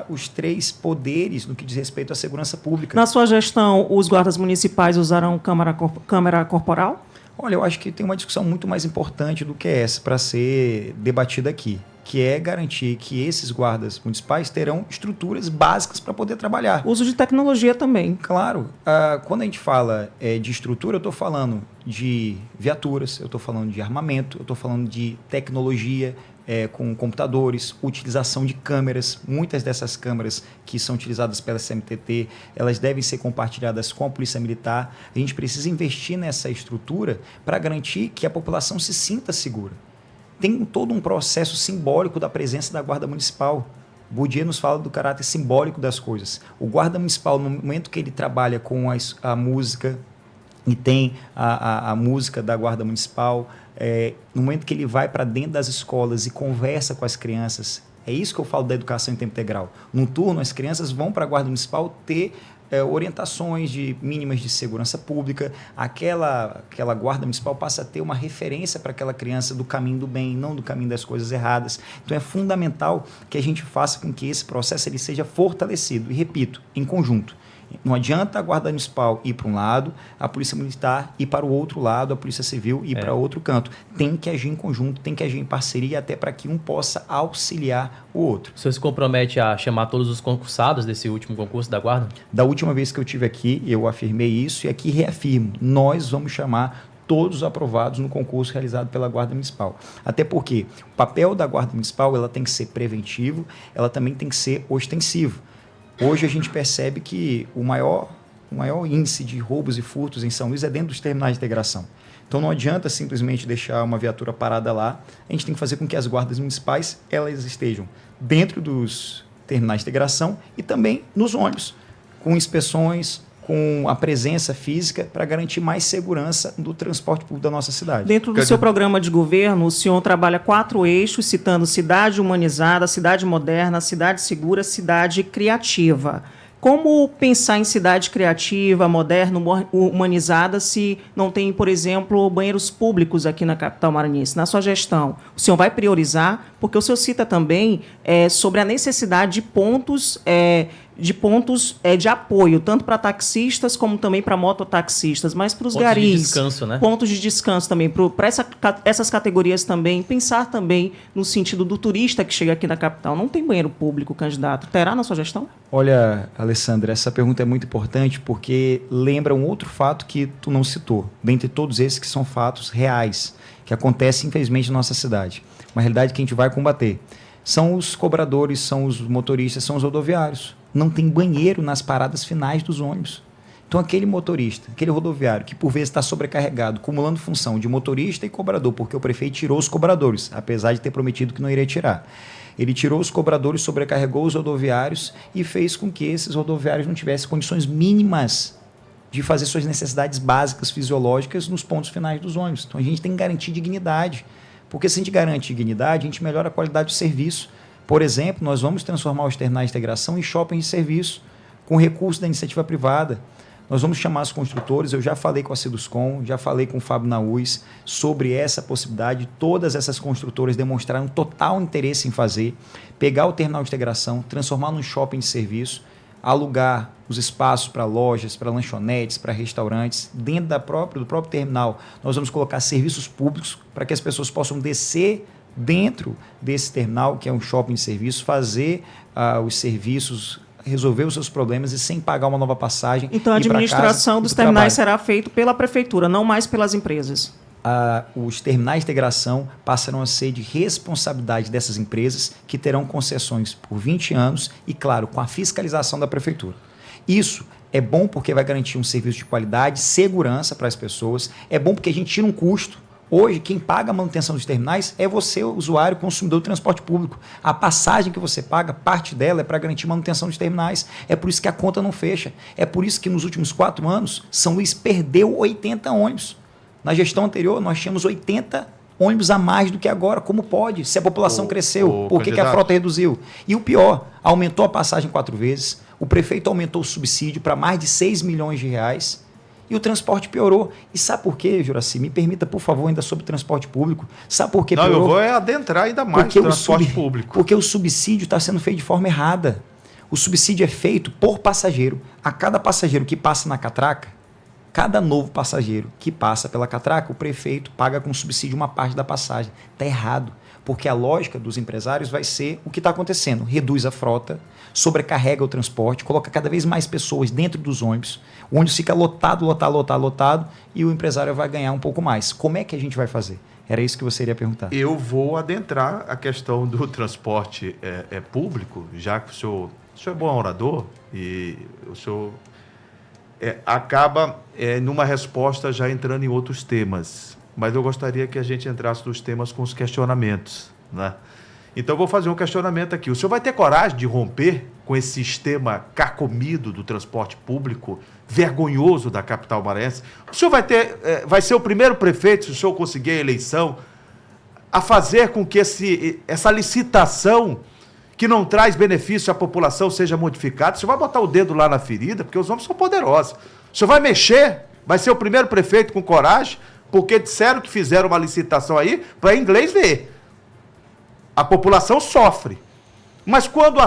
os 3 poderes no que diz respeito à segurança pública. Na sua gestão, os guardas municipais usarão câmera corporal? Olha, eu acho que tem uma discussão muito mais importante do que essa para ser debatida aqui, que é garantir que esses guardas municipais terão estruturas básicas para poder trabalhar. Uso de tecnologia também. Claro. Quando a gente fala de estrutura, eu estou falando de viaturas, eu estou falando de armamento, eu estou falando de tecnologia com computadores, utilização de câmeras. Muitas dessas câmeras que são utilizadas pela CMTT, elas devem ser compartilhadas com a Polícia Militar. A gente precisa investir nessa estrutura para garantir que a população se sinta segura. Tem todo um processo simbólico da presença da Guarda Municipal. Bourdieu nos fala do caráter simbólico das coisas. O Guarda Municipal, no momento que ele trabalha com a música, e tem a música da Guarda Municipal, no momento que ele vai para dentro das escolas e conversa com as crianças, é isso que eu falo da educação em tempo integral. No turno, as crianças vão para a Guarda Municipal ter orientações mínimas de segurança pública, aquela guarda municipal passa a ter uma referência para aquela criança do caminho do bem, não do caminho das coisas erradas. Então é fundamental que a gente faça com que esse processo ele seja fortalecido, e repito, em conjunto. Não adianta a Guarda Municipal ir para um lado, a Polícia Militar ir para o outro lado, a Polícia Civil ir para outro canto. Tem que agir em conjunto, tem que agir em parceria, até para que um possa auxiliar o outro. O senhor se compromete a chamar todos os concursados desse último concurso da Guarda? Da última vez que eu estive aqui, eu afirmei isso e aqui reafirmo. Nós vamos chamar todos aprovados no concurso realizado pela Guarda Municipal. Até porque o papel da Guarda Municipal ela tem que ser preventivo, ela também tem que ser ostensivo. Hoje a gente percebe que o maior índice de roubos e furtos em São Luís é dentro dos terminais de integração. Então não adianta simplesmente deixar uma viatura parada lá, a gente tem que fazer com que as guardas municipais elas estejam dentro dos terminais de integração e também nos ônibus, com inspeções, com a presença física para garantir mais segurança do transporte público da nossa cidade. Dentro do seu programa de governo, o senhor trabalha 4 eixos, citando cidade humanizada, cidade moderna, cidade segura, cidade criativa. Como pensar em cidade criativa, moderna, humanizada, se não tem, por exemplo, banheiros públicos aqui na capital maranhense? Na sua gestão, o senhor vai priorizar? Porque o senhor cita também sobre a necessidade de pontos de apoio, tanto para taxistas como também para mototaxistas, mas para os garis. Pontos de descanso, né? Pontos de descanso também, para essas categorias também, pensar também no sentido do turista que chega aqui na capital. Não tem banheiro público, candidato. Terá na sua gestão? Olha, Alessandra, essa pergunta é muito importante porque lembra um outro fato que tu não citou, dentre todos esses que são fatos reais, que acontecem, infelizmente, na nossa cidade. Uma realidade que a gente vai combater. São os cobradores, são os motoristas, são os rodoviários. Não tem banheiro nas paradas finais dos ônibus. Então, aquele motorista, aquele rodoviário, que por vezes está sobrecarregado, acumulando função de motorista e cobrador, porque o prefeito tirou os cobradores, apesar de ter prometido que não iria tirar. Ele tirou os cobradores, sobrecarregou os rodoviários e fez com que esses rodoviários não tivessem condições mínimas de fazer suas necessidades básicas, fisiológicas, nos pontos finais dos ônibus. Então, a gente tem que garantir dignidade, porque se a gente garante dignidade, a gente melhora a qualidade do serviço. Por exemplo, nós vamos transformar os terminais de integração em shopping de serviço, com recurso da iniciativa privada. Nós vamos chamar os construtores, eu já falei com a Seduscom, já falei com o Fábio Naúz sobre essa possibilidade. Todas essas construtoras demonstraram total interesse em fazer, pegar o terminal de integração, transformar num shopping de serviço, alugar os espaços para lojas, para lanchonetes, para restaurantes. Dentro do próprio terminal, nós vamos colocar serviços públicos para que as pessoas possam descer dentro desse terminal, que é um shopping de serviço, fazer os serviços, resolver os seus problemas e sem pagar uma nova passagem. Então, a administração dos terminais será feita pela prefeitura, não mais pelas empresas. Os terminais de integração passarão a ser de responsabilidade dessas empresas, que terão concessões por 20 anos e, claro, com a fiscalização da prefeitura. Isso é bom porque vai garantir um serviço de qualidade, segurança para as pessoas, é bom porque a gente tira um custo. Hoje, quem paga a manutenção dos terminais é você, o usuário, consumidor do transporte público. A passagem que você paga, parte dela é para garantir manutenção dos terminais. É por isso que a conta não fecha. É por isso que nos últimos 4 anos, São Luís perdeu 80 ônibus. Na gestão anterior, nós tínhamos 80 ônibus a mais do que agora. Como pode? Se a população cresceu, por que a frota reduziu? E o pior, aumentou a passagem 4 vezes, o prefeito aumentou o subsídio para mais de 6 milhões de reais, e o transporte piorou. E sabe por quê, Juraci? Me permita, por favor, ainda sobre transporte público. Sabe por que piorou? Não, eu vou adentrar ainda mais no transporte público. Porque o subsídio está sendo feito de forma errada. O subsídio é feito por passageiro. A cada passageiro que passa na catraca, cada novo passageiro que passa pela catraca, o prefeito paga com subsídio uma parte da passagem. Está errado. Porque a lógica dos empresários vai ser o que está acontecendo. Reduz a frota, sobrecarrega o transporte, coloca cada vez mais pessoas dentro dos ônibus, o ônibus fica lotado, e o empresário vai ganhar um pouco mais. Como é que a gente vai fazer? Era isso que você iria perguntar. Eu vou adentrar a questão do transporte público, já que o senhor é bom orador e o senhor acaba numa resposta já entrando em outros temas. Mas eu gostaria que a gente entrasse nos temas com os questionamentos, né? Então, eu vou fazer um questionamento aqui. O senhor vai ter coragem de romper com esse sistema carcomido do transporte público, vergonhoso da capital maranhense? O senhor vai ser o primeiro prefeito, se o senhor conseguir a eleição, a fazer com que essa licitação, que não traz benefício à população, seja modificada? O senhor vai botar o dedo lá na ferida, porque os homens são poderosos. O senhor vai mexer? Vai ser o primeiro prefeito com coragem? Porque disseram que fizeram uma licitação aí para inglês ver. A população sofre. Mas quando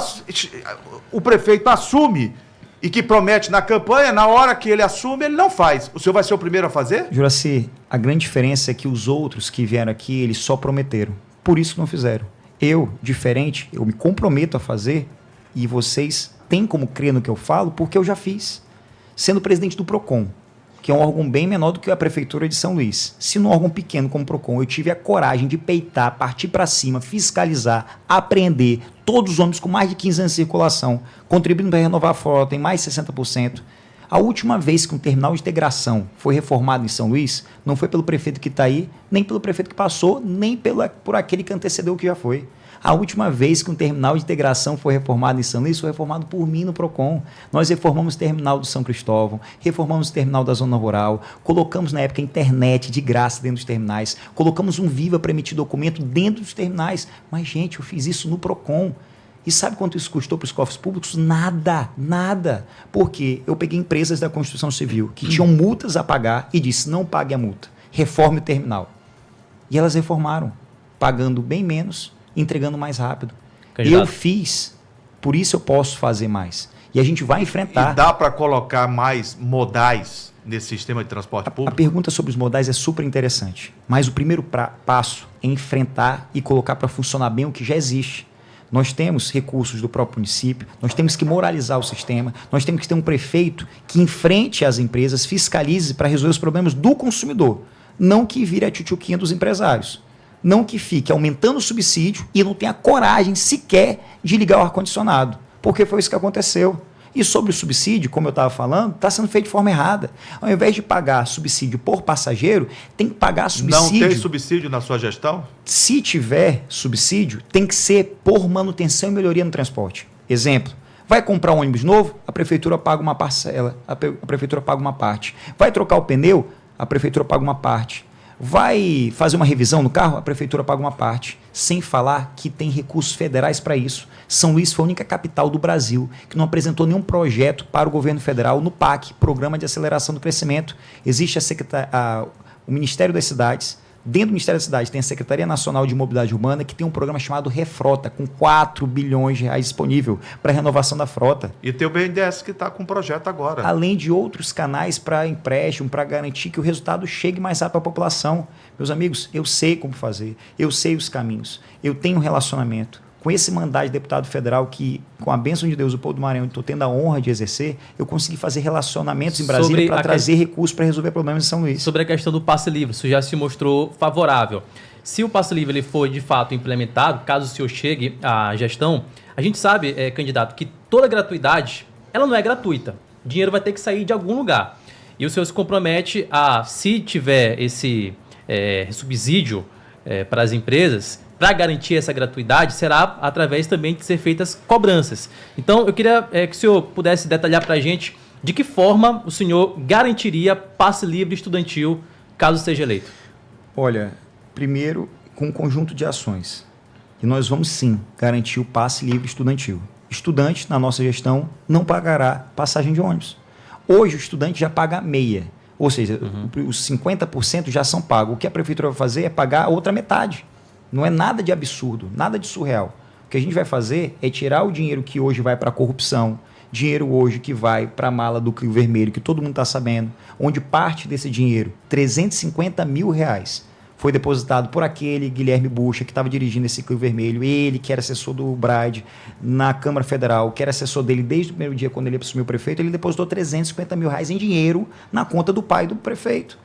o prefeito assume e que promete na campanha, na hora que ele assume, ele não faz. O senhor vai ser o primeiro a fazer? Juraci, a grande diferença é que os outros que vieram aqui, eles só prometeram. Por isso que não fizeram. Eu, diferente, eu me comprometo a fazer e vocês têm como crer no que eu falo porque eu já fiz. Sendo presidente do PROCON, que é um órgão bem menor do que a Prefeitura de São Luís. Se num órgão pequeno como o PROCON eu tive a coragem de peitar, partir para cima, fiscalizar, apreender todos os ônibus com mais de 15 anos de circulação, contribuindo para renovar a frota em mais de 60%. A última vez que um terminal de integração foi reformado em São Luís, não foi pelo prefeito que está aí, nem pelo prefeito que passou, nem por aquele que antecedeu o que já foi. A última vez que um terminal de integração foi reformado em São Luís, foi reformado por mim no PROCON. Nós reformamos o terminal do São Cristóvão, reformamos o terminal da Zona Rural, colocamos na época a internet de graça dentro dos terminais, colocamos um Viva para emitir documento dentro dos terminais. Mas, gente, eu fiz isso no PROCON. E sabe quanto isso custou para os cofres públicos? Nada. Porque eu peguei empresas da construção civil que tinham multas a pagar e disse, não pague a multa, reforme o terminal. E elas reformaram, pagando bem menos, entregando mais rápido. Candidato. Eu fiz, por isso eu posso fazer mais. E a gente vai enfrentar... E dá para colocar mais modais nesse sistema de transporte público? A pergunta sobre os modais é super interessante. Mas o primeiro passo é enfrentar e colocar para funcionar bem o que já existe. Nós temos recursos do próprio município, nós temos que moralizar o sistema, nós temos que ter um prefeito que enfrente as empresas, fiscalize para resolver os problemas do consumidor. Não que vire a tchutchuquinha dos empresários. Não que fique aumentando o subsídio e não tenha coragem sequer de ligar o ar-condicionado. Porque foi isso que aconteceu. E sobre o subsídio, como eu estava falando, está sendo feito de forma errada. Ao invés de pagar subsídio por passageiro, tem que pagar subsídio... Não tem subsídio na sua gestão? Se tiver subsídio, tem que ser por manutenção e melhoria no transporte. Exemplo, vai comprar um ônibus novo, a prefeitura paga uma parcela, a prefeitura paga uma parte. Vai trocar o pneu, a prefeitura paga uma parte. Vai fazer uma revisão no carro, a prefeitura paga uma parte. Sem falar que tem recursos federais para isso. São Luís foi a única capital do Brasil que não apresentou nenhum projeto para o governo federal no PAC, Programa de Aceleração do Crescimento. Existe o Ministério das Cidades. Dentro do Ministério das Cidades tem a Secretaria Nacional de Mobilidade Urbana, que tem um programa chamado Refrota, com 4 bilhões de reais disponível para a renovação da frota. E tem o BNDES que está com um projeto agora. Além de outros canais para empréstimo, para garantir que o resultado chegue mais rápido para a população. Meus amigos, eu sei como fazer, eu sei os caminhos, eu tenho um relacionamento. Com esse mandato de deputado federal que, com a bênção de Deus, o povo do Maranhão, estou tendo a honra de exercer, eu consegui fazer relacionamentos em Brasília para trazer recursos para resolver problemas em São Luís. Sobre a questão do passe livre, isso já se mostrou favorável. Se o passe livre ele for de fato implementado, caso o senhor chegue à gestão, a gente sabe, candidato, que toda gratuidade, ela não é gratuita. O dinheiro vai ter que sair de algum lugar. E o senhor se compromete a, se tiver esse subsídio para as empresas, para garantir essa gratuidade, será através também de ser feitas cobranças. Então, eu queria que o senhor pudesse detalhar para a gente de que forma o senhor garantiria passe livre estudantil, caso seja eleito. Olha, primeiro, com um conjunto de ações. E nós vamos, sim, garantir o passe livre estudantil. Estudante, na nossa gestão, não pagará passagem de ônibus. Hoje, o estudante já paga meia. Ou seja, os 50% já são pagos. O que a prefeitura vai fazer é pagar a outra metade. Não é nada de absurdo, nada de surreal. O que a gente vai fazer é tirar o dinheiro que hoje vai para a corrupção, dinheiro hoje que vai para a mala do Clio Vermelho, que todo mundo está sabendo, onde parte desse dinheiro, 350 mil reais, foi depositado por aquele Guilherme Bucha, que estava dirigindo esse Clio Vermelho, ele que era assessor do Bride na Câmara Federal, que era assessor dele desde o primeiro dia quando ele assumiu o prefeito, ele depositou 350 mil reais em dinheiro na conta do pai do prefeito.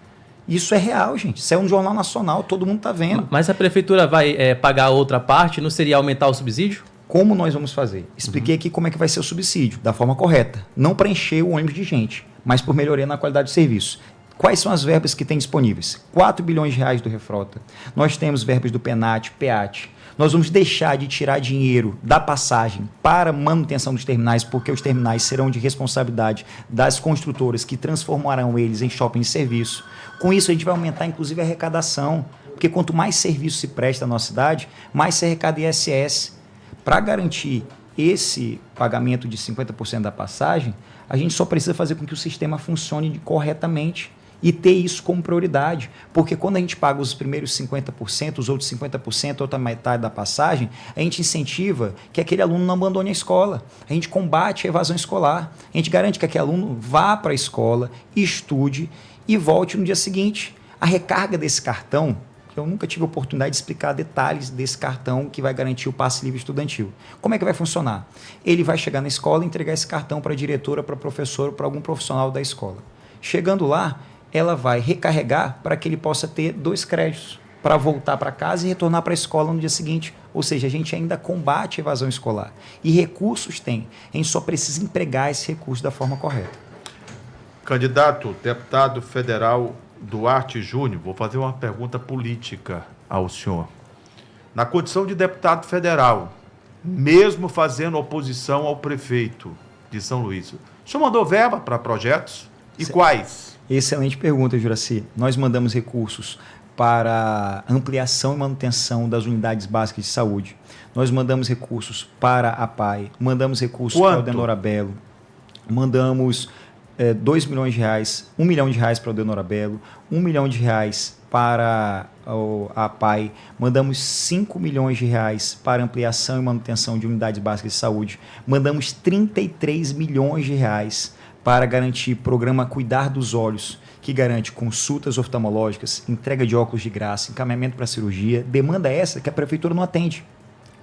Isso é real, gente. Isso é um jornal nacional, todo mundo está vendo. Mas a prefeitura vai pagar a outra parte, não seria aumentar o subsídio? Como nós vamos fazer? Expliquei aqui como é que vai ser o subsídio, da forma correta. Não para encher o ônibus de gente, mas por melhoria na qualidade de serviço. Quais são as verbas que tem disponíveis? 4 bilhões de reais do Refrota. Nós temos verbas do PENAT, PEAT. Nós vamos deixar de tirar dinheiro da passagem para manutenção dos terminais, porque os terminais serão de responsabilidade das construtoras que transformarão eles em shopping de serviço. Com isso, a gente vai aumentar, inclusive, a arrecadação, porque quanto mais serviço se presta na nossa cidade, mais se arrecada ISS. Para garantir esse pagamento de 50% da passagem, a gente só precisa fazer com que o sistema funcione corretamente e ter isso como prioridade, porque quando a gente paga os primeiros 50%, os outros 50%, outra metade da passagem, a gente incentiva que aquele aluno não abandone a escola, a gente combate a evasão escolar, a gente garante que aquele aluno vá para a escola, estude e volte no dia seguinte. A recarga desse cartão, eu nunca tive a oportunidade de explicar detalhes desse cartão que vai garantir o passe livre estudantil. Como é que vai funcionar? Ele vai chegar na escola e entregar esse cartão para a diretora, para a professora, para algum profissional da escola. Chegando lá, ela vai recarregar para que ele possa ter 2 créditos para voltar para casa e retornar para a escola no dia seguinte. Ou seja, a gente ainda combate a evasão escolar. E recursos tem. A gente só precisa empregar esse recurso da forma correta. Candidato, deputado federal Duarte Júnior, vou fazer uma pergunta política ao senhor. Na condição de deputado federal, mesmo fazendo oposição ao prefeito de São Luís, o senhor mandou verba para projetos? E quais? Excelente pergunta, Juraci. Nós mandamos recursos para ampliação e manutenção das unidades básicas de saúde. Nós mandamos recursos para a PAI, mandamos recursos para o Denorabelo, mandamos 2 milhões de reais, 1 milhão de reais para o Denorabelo, 1 milhão de reais para a PAI, mandamos 5 milhões de reais para ampliação e manutenção de unidades básicas de saúde, mandamos 33 milhões de reais para garantir programa Cuidar dos Olhos, que garante consultas oftalmológicas, entrega de óculos de graça, encaminhamento para cirurgia, demanda essa que a prefeitura não atende.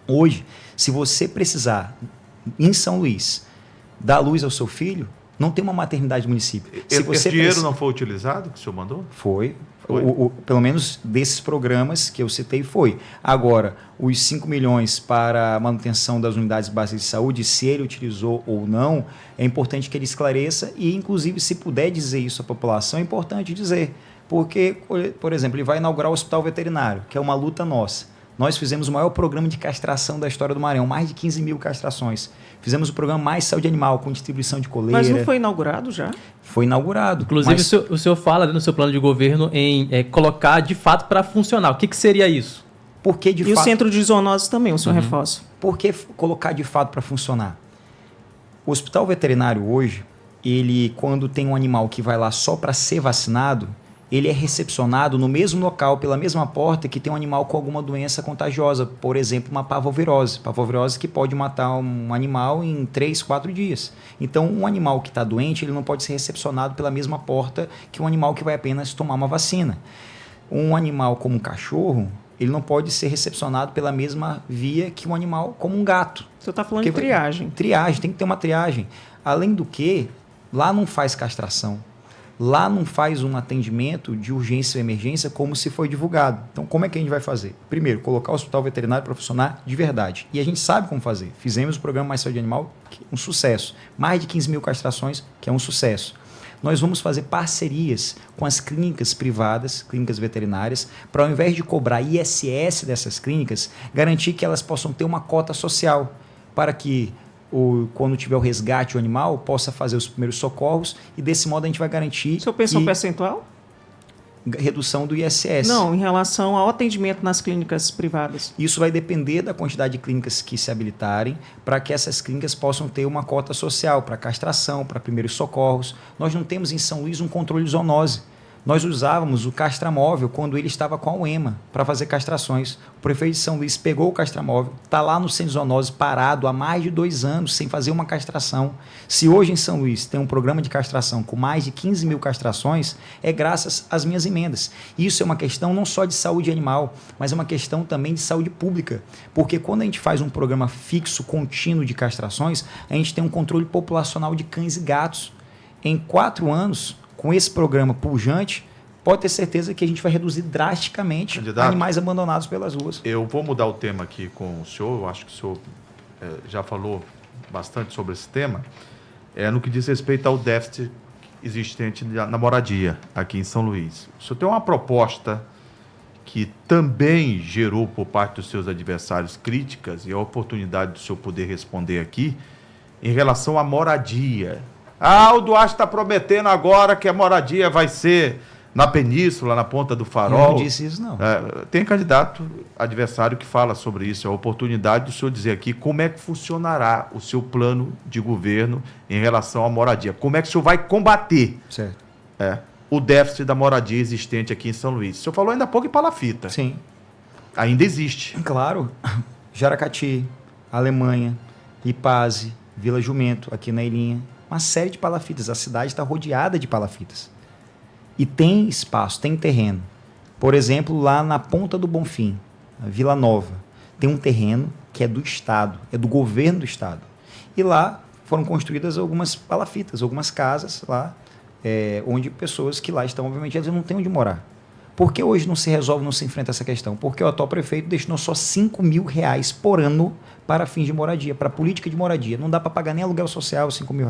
Hoje, se você precisar, em São Luís, dar luz ao seu filho, não tem uma maternidade no município. Esse dinheiro não foi utilizado, que o senhor mandou? Foi. Pelo menos desses programas que eu citei foi. Agora, os 5 milhões para a manutenção das unidades básicas de saúde, se ele utilizou ou não, é importante que ele esclareça e, inclusive, se puder dizer isso à população, é importante dizer. Porque, por exemplo, ele vai inaugurar o hospital veterinário, que é uma luta nossa. Nós fizemos o maior programa de castração da história do Maranhão, mais de 15 mil castrações. Fizemos o programa Mais Saúde Animal, com distribuição de coleira. Mas não foi inaugurado já? Foi inaugurado. Inclusive, o senhor fala no seu plano de governo em colocar de fato para funcionar. O que seria isso? Porque, de fato... o centro de zoonose também, o senhor reforça. Por que colocar de fato para funcionar? O hospital veterinário hoje, ele, quando tem um animal que vai lá só para ser vacinado, ele é recepcionado no mesmo local, pela mesma porta que tem um animal com alguma doença contagiosa, por exemplo, uma parvovirose. Parvovirose que pode matar um animal em 3, 4 dias. Então, um animal que está doente, ele não pode ser recepcionado pela mesma porta que um animal que vai apenas tomar uma vacina. Um animal como um cachorro, ele não pode ser recepcionado pela mesma via que um animal como um gato. Você está falando de triagem. Triagem, tem que ter uma triagem. Além do que, lá não faz castração. Lá não faz um atendimento de urgência ou emergência como se foi divulgado. Então, como é que a gente vai fazer? Primeiro, colocar o hospital veterinário para funcionar de verdade. E a gente sabe como fazer. Fizemos o programa Mais Saúde Animal, que é um sucesso. Mais de 15 mil castrações, que é um sucesso. Nós vamos fazer parcerias com as clínicas privadas, clínicas veterinárias, para ao invés de cobrar ISS dessas clínicas, garantir que elas possam ter uma cota social, para que quando tiver o resgate o animal, possa fazer os primeiros socorros e desse modo a gente vai garantir... O senhor pensa um percentual? Redução do ISS. Não, em relação ao atendimento nas clínicas privadas. Isso vai depender da quantidade de clínicas que se habilitarem para que essas clínicas possam ter uma cota social para castração, para primeiros socorros. Nós não temos em São Luís um controle de zoonose. Nós usávamos o castramóvel quando ele estava com a UEMA para fazer castrações. O prefeito de São Luís pegou o castramóvel, está lá no centro de zoonose parado há mais de 2 anos sem fazer uma castração. Se hoje em São Luís tem um programa de castração com mais de 15 mil castrações, é graças às minhas emendas. Isso é uma questão não só de saúde animal, mas é uma questão também de saúde pública. Porque quando a gente faz um programa fixo, contínuo de castrações, a gente tem um controle populacional de cães e gatos. Em 4 anos... com esse programa pujante, pode ter certeza que a gente vai reduzir drasticamente animais abandonados pelas ruas. Eu vou mudar o tema aqui com o senhor, eu acho que o senhor já falou bastante sobre esse tema, no que diz respeito ao déficit existente na moradia aqui em São Luís. O senhor tem uma proposta que também gerou por parte dos seus adversários críticas, e a oportunidade do senhor poder responder aqui, em relação à moradia. O Duarte está prometendo agora que a moradia vai ser na Península, na Ponta do Farol. Eu não disse isso, não. Tem candidato adversário que fala sobre isso. É a oportunidade do senhor dizer aqui como é que funcionará o seu plano de governo em relação à moradia. Como é que o senhor vai combater o déficit da moradia existente aqui em São Luís. O senhor falou ainda há pouco em Palafita. Sim. Ainda existe. Claro. Jaracati, Alemanha, Ipaze, Vila Jumento, aqui na Ilhinha. Uma série de palafitas. A cidade está rodeada de palafitas. E tem espaço, tem terreno. Por exemplo, lá na Ponta do Bonfim, na Vila Nova, tem um terreno que é do Estado, é do governo do Estado. E lá foram construídas algumas palafitas, algumas casas lá, onde pessoas que lá estão, obviamente, eles não têm onde morar. Por que hoje não se resolve, não se enfrenta essa questão? Porque o atual prefeito destinou só R$5 mil por ano para fins de moradia, para política de moradia. Não dá para pagar nem aluguel social, R$5 mil.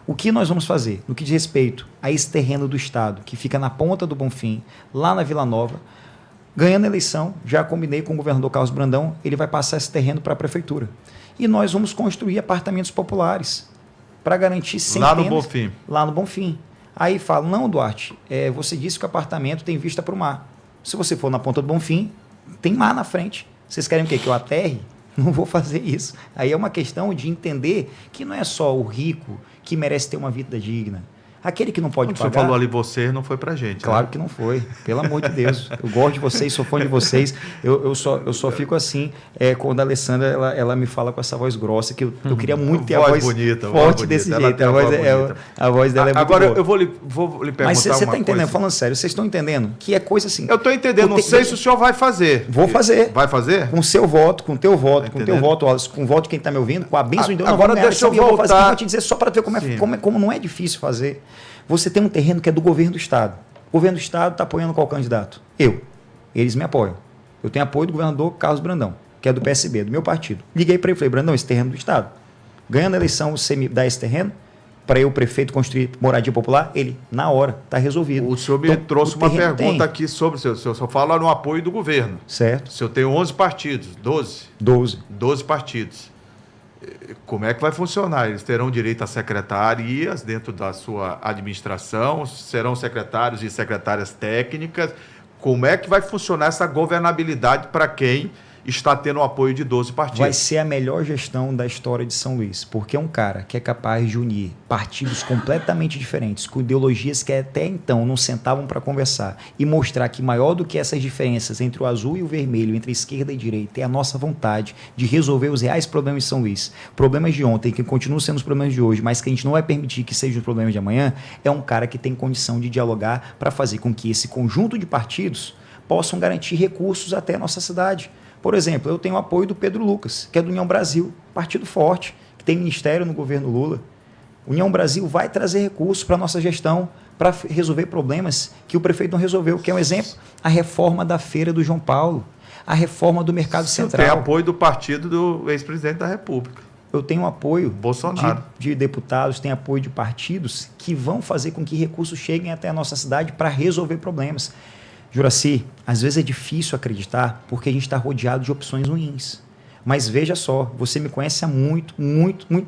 O que nós vamos fazer no que diz respeito a esse terreno do Estado, que fica na Ponta do Bonfim, lá na Vila Nova, ganhando a eleição, já combinei com o governador Carlos Brandão, ele vai passar esse terreno para a prefeitura. E nós vamos construir apartamentos populares para garantir centenas... Lá no Bonfim. Lá no Bonfim. Aí fala, não, Duarte, você disse que o apartamento tem vista para o mar. Se você for na Ponta do Bonfim, tem mar na frente. Vocês querem o quê? Que eu aterre? Não vou fazer isso. Aí é uma questão de entender que não é só o rico que merece ter uma vida digna. Aquele que não pode pagar... Você falou ali você, não foi pra gente. Claro, né? que não foi. Pelo amor de Deus. Eu gosto de vocês, sou fã de vocês. Eu só fico assim quando a Alessandra ela me fala com essa voz grossa, que eu queria muito ter a voz bonita, forte desse jeito. A voz dela é muito Agora, boa. eu vou lhe perguntar Mas você está entendendo, coisa. falando sério, vocês estão entendendo que é coisa assim... Eu estou entendendo, não sei se o senhor vai fazer. Vou fazer. Vai fazer? Com seu voto, com teu voto, com teu voto, com o voto de quem está me ouvindo, com a bênção de Deus. Agora deixa eu voltar. Eu vou te dizer só para ver como não é difícil fazer. Você tem um terreno que é do governo do Estado. O governo do Estado está apoiando qual candidato? Eu. Eles me apoiam. Eu tenho apoio do governador Carlos Brandão, que é do PSB, do meu partido. Liguei para ele e falei, Brandão, esse terreno é do Estado. Ganhando a eleição, você me dá esse terreno para eu, prefeito, construir moradia popular? Ele, na hora, está resolvido. O senhor me trouxe uma pergunta aqui sobre o senhor. O senhor só fala no apoio do governo. Certo. O senhor tem 11 partidos, 12? 12 partidos. Como é que vai funcionar? Eles terão direito a secretarias dentro da sua administração? Serão secretários e secretárias técnicas? Como é que vai funcionar essa governabilidade para quem está tendo o apoio de 12 partidos? Vai ser a melhor gestão da história de São Luís, porque é um cara que é capaz de unir partidos completamente diferentes, com ideologias que até então não sentavam para conversar, e mostrar que maior do que essas diferenças entre o azul e o vermelho, entre a esquerda e a direita, é a nossa vontade de resolver os reais problemas de São Luís. Problemas de ontem, que continuam sendo os problemas de hoje, mas que a gente não vai permitir que sejam os problemas de amanhã. É um cara que tem condição de dialogar para fazer com que esse conjunto de partidos possam garantir recursos até a nossa cidade. Por exemplo, eu tenho o apoio do Pedro Lucas, que é do União Brasil, partido forte, que tem ministério no governo Lula. União Brasil vai trazer recursos para a nossa gestão, para resolver problemas que o prefeito não resolveu. Que é um exemplo, a reforma da Feira do João Paulo, a reforma do Mercado Central. Tem apoio do partido do ex-presidente da República. Eu tenho apoio Bolsonaro. De deputados, tenho apoio de partidos que vão fazer com que recursos cheguem até a nossa cidade para resolver problemas. Juraci, às vezes é difícil acreditar porque a gente está rodeado de opções ruins. Mas veja só, você me conhece há muito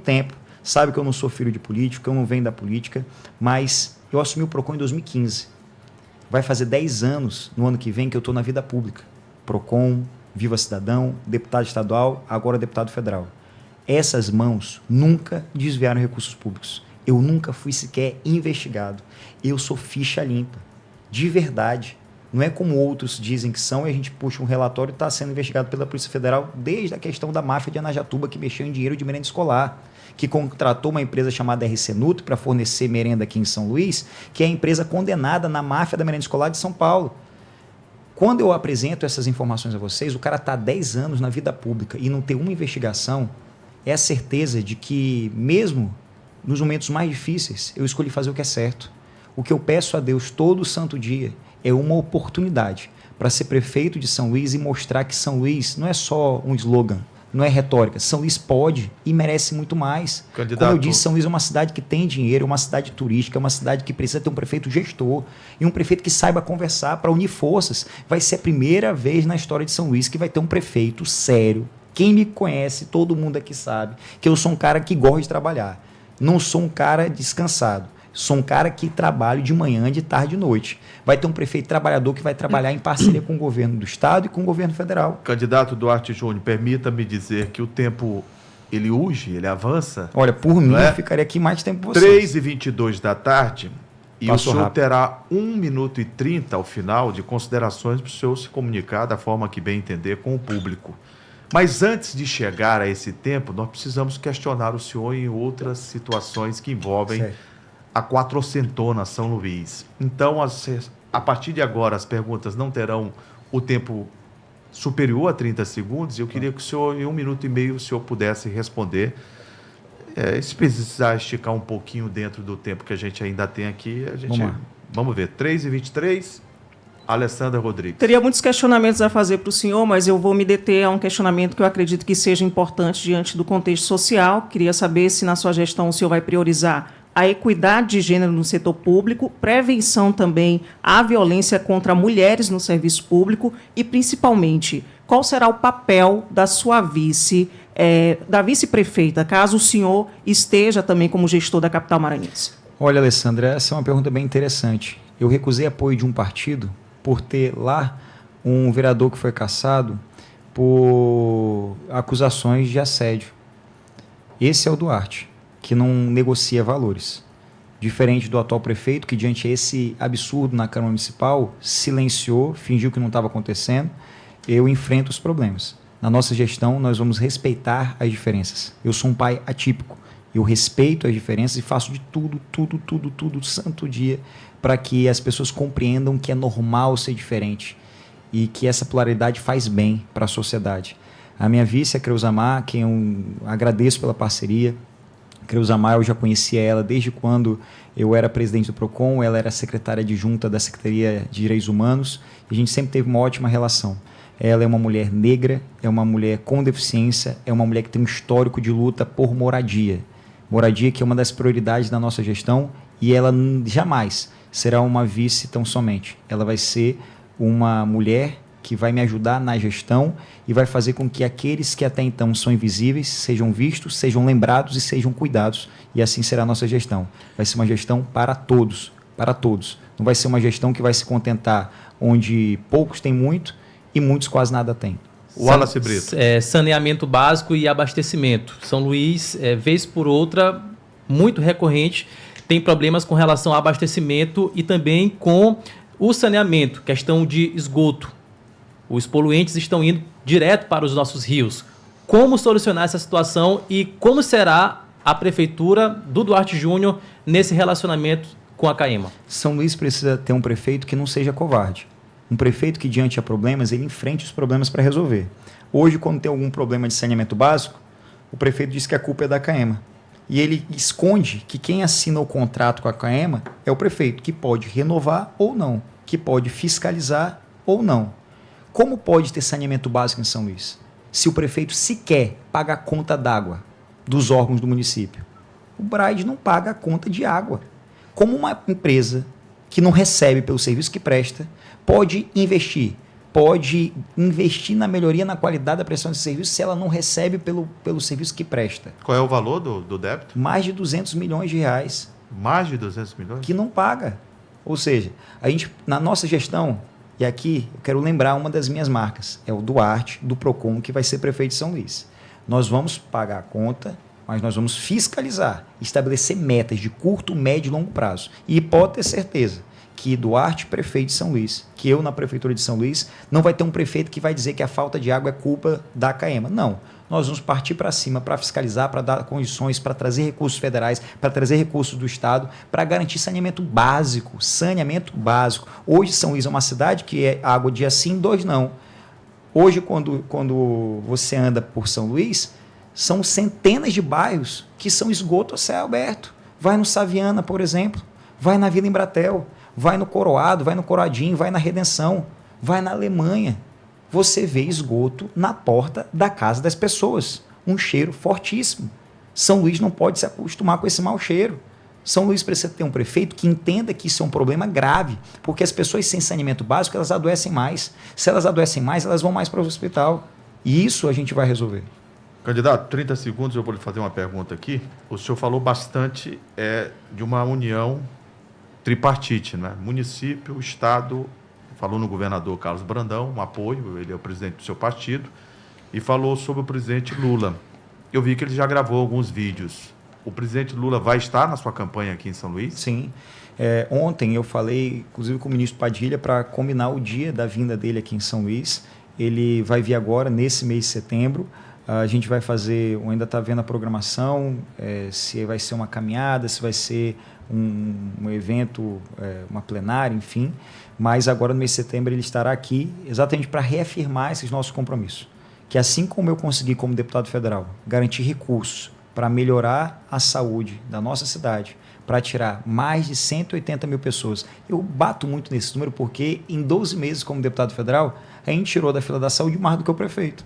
tempo. Sabe que eu não sou filho de político, que eu não venho da política, mas eu assumi o PROCON em 2015. Vai fazer 10 anos no ano que vem que eu estou na vida pública. PROCON, Viva Cidadão, deputado estadual, agora deputado federal. Essas mãos nunca desviaram recursos públicos. Eu nunca fui sequer investigado. Eu sou ficha limpa, de verdade. Não é como outros dizem que são, e a gente puxa um relatório e está sendo investigado pela Polícia Federal desde a questão da máfia de Anajatuba, que mexeu em dinheiro de merenda escolar, que contratou uma empresa chamada RC Nutri para fornecer merenda aqui em São Luís, que é a empresa condenada na máfia da merenda escolar de São Paulo. Quando eu apresento essas informações a vocês, o cara está há 10 anos na vida pública e não ter uma investigação, é a certeza de que, mesmo nos momentos mais difíceis, eu escolhi fazer o que é certo. O que eu peço a Deus todo santo dia é uma oportunidade para ser prefeito de São Luís e mostrar que São Luís não é só um slogan, não é retórica. São Luís pode e merece muito mais. Candidato. Como eu disse, São Luís é uma cidade que tem dinheiro, é uma cidade turística, é uma cidade que precisa ter um prefeito gestor e um prefeito que saiba conversar para unir forças. Vai ser a primeira vez na história de São Luís que vai ter um prefeito sério. Quem me conhece, todo mundo aqui sabe que eu sou um cara que gosta de trabalhar. Não sou um cara descansado. Sou um cara que trabalho de manhã, de tarde e de noite. Vai ter um prefeito trabalhador que vai trabalhar em parceria com o governo do Estado e com o governo federal. Candidato Duarte Júnior, permita-me dizer que o tempo, ele urge, ele avança. Olha, por mim, eu ficaria aqui mais tempo com vocês. 3h22 da tarde, e Passou o senhor rápido. terá 1 minuto e 30 ao final de considerações para o senhor se comunicar da forma que bem entender com o público. Mas antes de chegar a esse tempo, nós precisamos questionar o senhor em outras situações que envolvem a quatrocentona São Luís. Então, a partir de agora, as perguntas não terão o tempo superior a 30 segundos. Eu queria que o senhor, em 1 minuto e meio, o senhor pudesse responder. Se precisar esticar um pouquinho dentro do tempo que a gente ainda tem aqui, a gente... Vamos ver. 3h23, Alessandra Rodrigues. Teria muitos questionamentos a fazer para o senhor, mas eu vou me deter a um questionamento que eu acredito que seja importante diante do contexto social. Queria saber se na sua gestão o senhor vai priorizar a equidade de gênero no setor público, prevenção também à violência contra mulheres no serviço público e, principalmente, qual será o papel da sua da vice-prefeita, caso o senhor esteja também como gestor da capital maranhense? Olha, Alessandra, essa é uma pergunta bem interessante. Eu recusei apoio de um partido por ter lá um vereador que foi cassado por acusações de assédio. Esse é o Duarte, que não negocia valores. Diferente do atual prefeito, que diante desse absurdo na Câmara Municipal, silenciou, fingiu que não estava acontecendo. Eu enfrento os problemas. Na nossa gestão, nós vamos respeitar as diferenças. Eu sou um pai atípico. Eu respeito as diferenças e faço de tudo, santo dia, para que as pessoas compreendam que é normal ser diferente e que essa pluralidade faz bem para a sociedade. A minha vice é Creusamar, quem eu agradeço pela parceria. Creusamar, eu já conhecia ela desde quando eu era presidente do PROCON, ela era secretária adjunta da Secretaria de Direitos Humanos, e a gente sempre teve uma ótima relação. Ela é uma mulher negra, é uma mulher com deficiência, é uma mulher que tem um histórico de luta por moradia. Moradia que é uma das prioridades da nossa gestão, e ela jamais será uma vice tão somente. Ela vai ser uma mulher que vai me ajudar na gestão e vai fazer com que aqueles que até então são invisíveis sejam vistos, sejam lembrados e sejam cuidados. E assim será a nossa gestão. Vai ser uma gestão para todos, para todos. Não vai ser uma gestão que vai se contentar onde poucos têm muito e muitos quase nada têm. Wallace Brito. Saneamento básico e abastecimento. São Luís, vez por outra, muito recorrente, tem problemas com relação ao abastecimento e também com o saneamento, questão de esgoto. Os poluentes estão indo direto para os nossos rios. Como solucionar essa situação e como será a prefeitura do Duarte Júnior nesse relacionamento com a CAEMA? São Luís precisa ter um prefeito que não seja covarde. Um prefeito que, diante de problemas, ele enfrente os problemas para resolver. Hoje, quando tem algum problema de saneamento básico, o prefeito diz que a culpa é da CAEMA. E ele esconde que quem assina o contrato com a CAEMA é o prefeito, que pode renovar ou não, que pode fiscalizar ou não. Como pode ter saneamento básico em São Luís, se o prefeito sequer paga a conta d'água dos órgãos do município? O BRAID não paga a conta de água. Como uma empresa que não recebe pelo serviço que presta, pode investir na melhoria na qualidade da prestação de serviço se ela não recebe pelo serviço que presta? Qual é o valor do débito? Mais de 200 milhões de reais. Mais de 200 milhões? Que não paga. Ou seja, a gente, na nossa gestão, e aqui eu quero lembrar uma das minhas marcas, é o Duarte, do PROCON, que vai ser prefeito de São Luís. Nós vamos pagar a conta, mas nós vamos fiscalizar, estabelecer metas de curto, médio e longo prazo. E pode ter certeza que Duarte, prefeito de São Luís, que eu na prefeitura de São Luís, não vai ter um prefeito que vai dizer que a falta de água é culpa da CAEMA. Não. Nós vamos partir para cima para fiscalizar, para dar condições, para trazer recursos federais, para trazer recursos do Estado, para garantir saneamento básico. Saneamento básico. Hoje São Luís é uma cidade que é água dia sim, 2 não. Hoje, quando você anda por São Luís, são centenas de bairros que são esgoto a céu aberto. Vai no Saviana, por exemplo, vai na Vila Embratel, vai no Coroado, vai no Coroadinho, vai na Redenção, vai na Alemanha. Você vê esgoto na porta da casa das pessoas. Um cheiro fortíssimo. São Luís não pode se acostumar com esse mau cheiro. São Luís precisa ter um prefeito que entenda que isso é um problema grave, porque as pessoas sem saneamento básico, elas adoecem mais. Se elas adoecem mais, elas vão mais para o hospital. E isso a gente vai resolver. Candidato, 30 segundos, eu vou lhe fazer uma pergunta aqui. O senhor falou bastante de uma união tripartite, né? Município, Estado. Falou no governador Carlos Brandão, um apoio, ele é o presidente do seu partido, e falou sobre o presidente Lula. Eu vi que ele já gravou alguns vídeos. O presidente Lula vai estar na sua campanha aqui em São Luís? Sim. Ontem eu falei, inclusive, com o ministro Padilha, para combinar o dia da vinda dele aqui em São Luís. Ele vai vir agora, nesse mês de setembro. A gente vai fazer, ainda está vendo a programação, se vai ser uma caminhada, se vai ser um evento, uma plenária, enfim. Mas agora, no mês de setembro, ele estará aqui exatamente para reafirmar esses nossos compromissos. Que assim como eu consegui, como deputado federal, garantir recursos para melhorar a saúde da nossa cidade, para tirar mais de 180 mil pessoas. Eu bato muito nesse número porque em 12 meses como deputado federal, a gente tirou da fila da saúde mais do que o prefeito.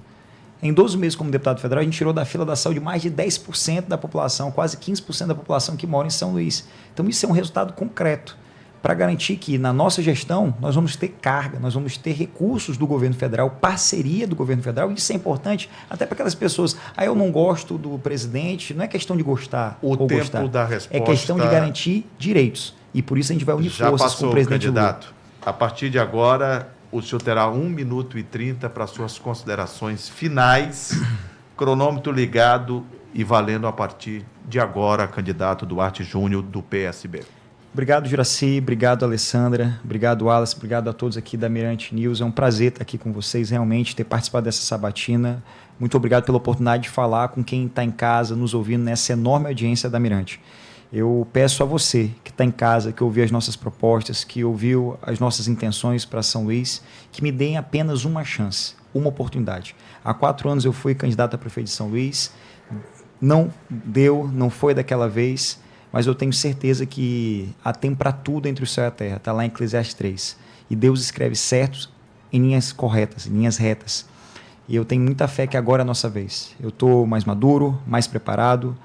Em 12 meses como deputado federal, a gente tirou da fila da saúde mais de 10% da população, quase 15% da população que mora em São Luís. Então isso é um resultado concreto para garantir que na nossa gestão nós vamos ter carga, nós vamos ter recursos do governo federal, parceria do governo federal, e isso é importante até para aquelas pessoas, eu não gosto do presidente, não é questão de gostar ou tempo gostar, da resposta... é questão de garantir direitos, e por isso a gente vai unir forças com o presidente Lula. Já passou, candidato. A partir de agora, o senhor terá 1 minuto e 30 para suas considerações finais. Cronômetro ligado e valendo a partir de agora, candidato Duarte Júnior, do PSB. Obrigado, Juraci. Obrigado, Alessandra. Obrigado, Wallace. Obrigado a todos aqui da Mirante News. É um prazer estar aqui com vocês, realmente, ter participado dessa sabatina. Muito obrigado pela oportunidade de falar com quem está em casa, nos ouvindo nessa enorme audiência da Mirante. Eu peço a você que está em casa, que ouviu as nossas propostas, que ouviu as nossas intenções para São Luís, que me deem apenas uma chance, uma oportunidade. Há 4 anos eu fui candidato a prefeito de São Luís, não deu, não foi daquela vez, mas eu tenho certeza que há tempo para tudo entre o céu e a terra, está lá em Eclesiastes 3. E Deus escreve certos em linhas corretas, em linhas retas. E eu tenho muita fé que agora é a nossa vez. Eu estou mais maduro, mais preparado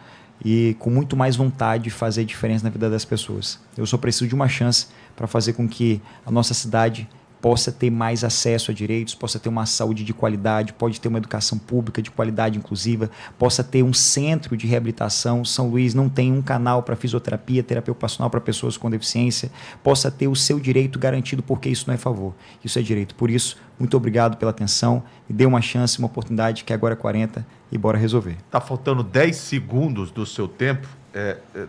e com muito mais vontade de fazer diferença na vida das pessoas. Eu só preciso de uma chance para fazer com que a nossa cidade possa ter mais acesso a direitos, possa ter uma saúde de qualidade, pode ter uma educação pública de qualidade inclusiva, possa ter um centro de reabilitação. São Luís não tem um canal para fisioterapia, terapia ocupacional para pessoas com deficiência, possa ter o seu direito garantido, porque isso não é favor, isso é direito. Por isso, muito obrigado pela atenção, me dê uma chance, uma oportunidade, que agora é 40 e bora resolver. Está faltando 10 segundos do seu tempo.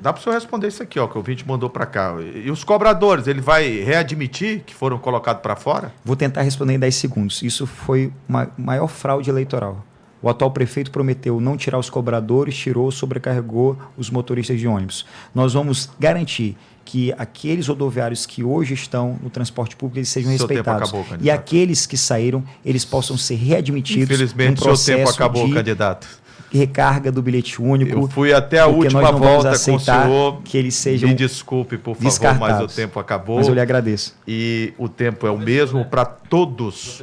Dá para o senhor responder isso aqui, ó, que o ouvinte mandou para cá. E os cobradores, ele vai readmitir que foram colocados para fora? Vou tentar responder em 10 segundos. Isso foi uma maior fraude eleitoral. O atual prefeito prometeu não tirar os cobradores, tirou, sobrecarregou os motoristas de ônibus. Nós vamos garantir que aqueles rodoviários que hoje estão no transporte público eles sejam respeitados. Acabou, e aqueles que saíram, eles possam ser readmitidos. Infelizmente, num seu tempo acabou, candidato. Recarga do bilhete único. Eu fui até a última volta com o senhor. Que eles sejam. Me desculpe, por favor, mas o tempo acabou. Mas eu lhe agradeço. E o tempo é o mesmo para todos.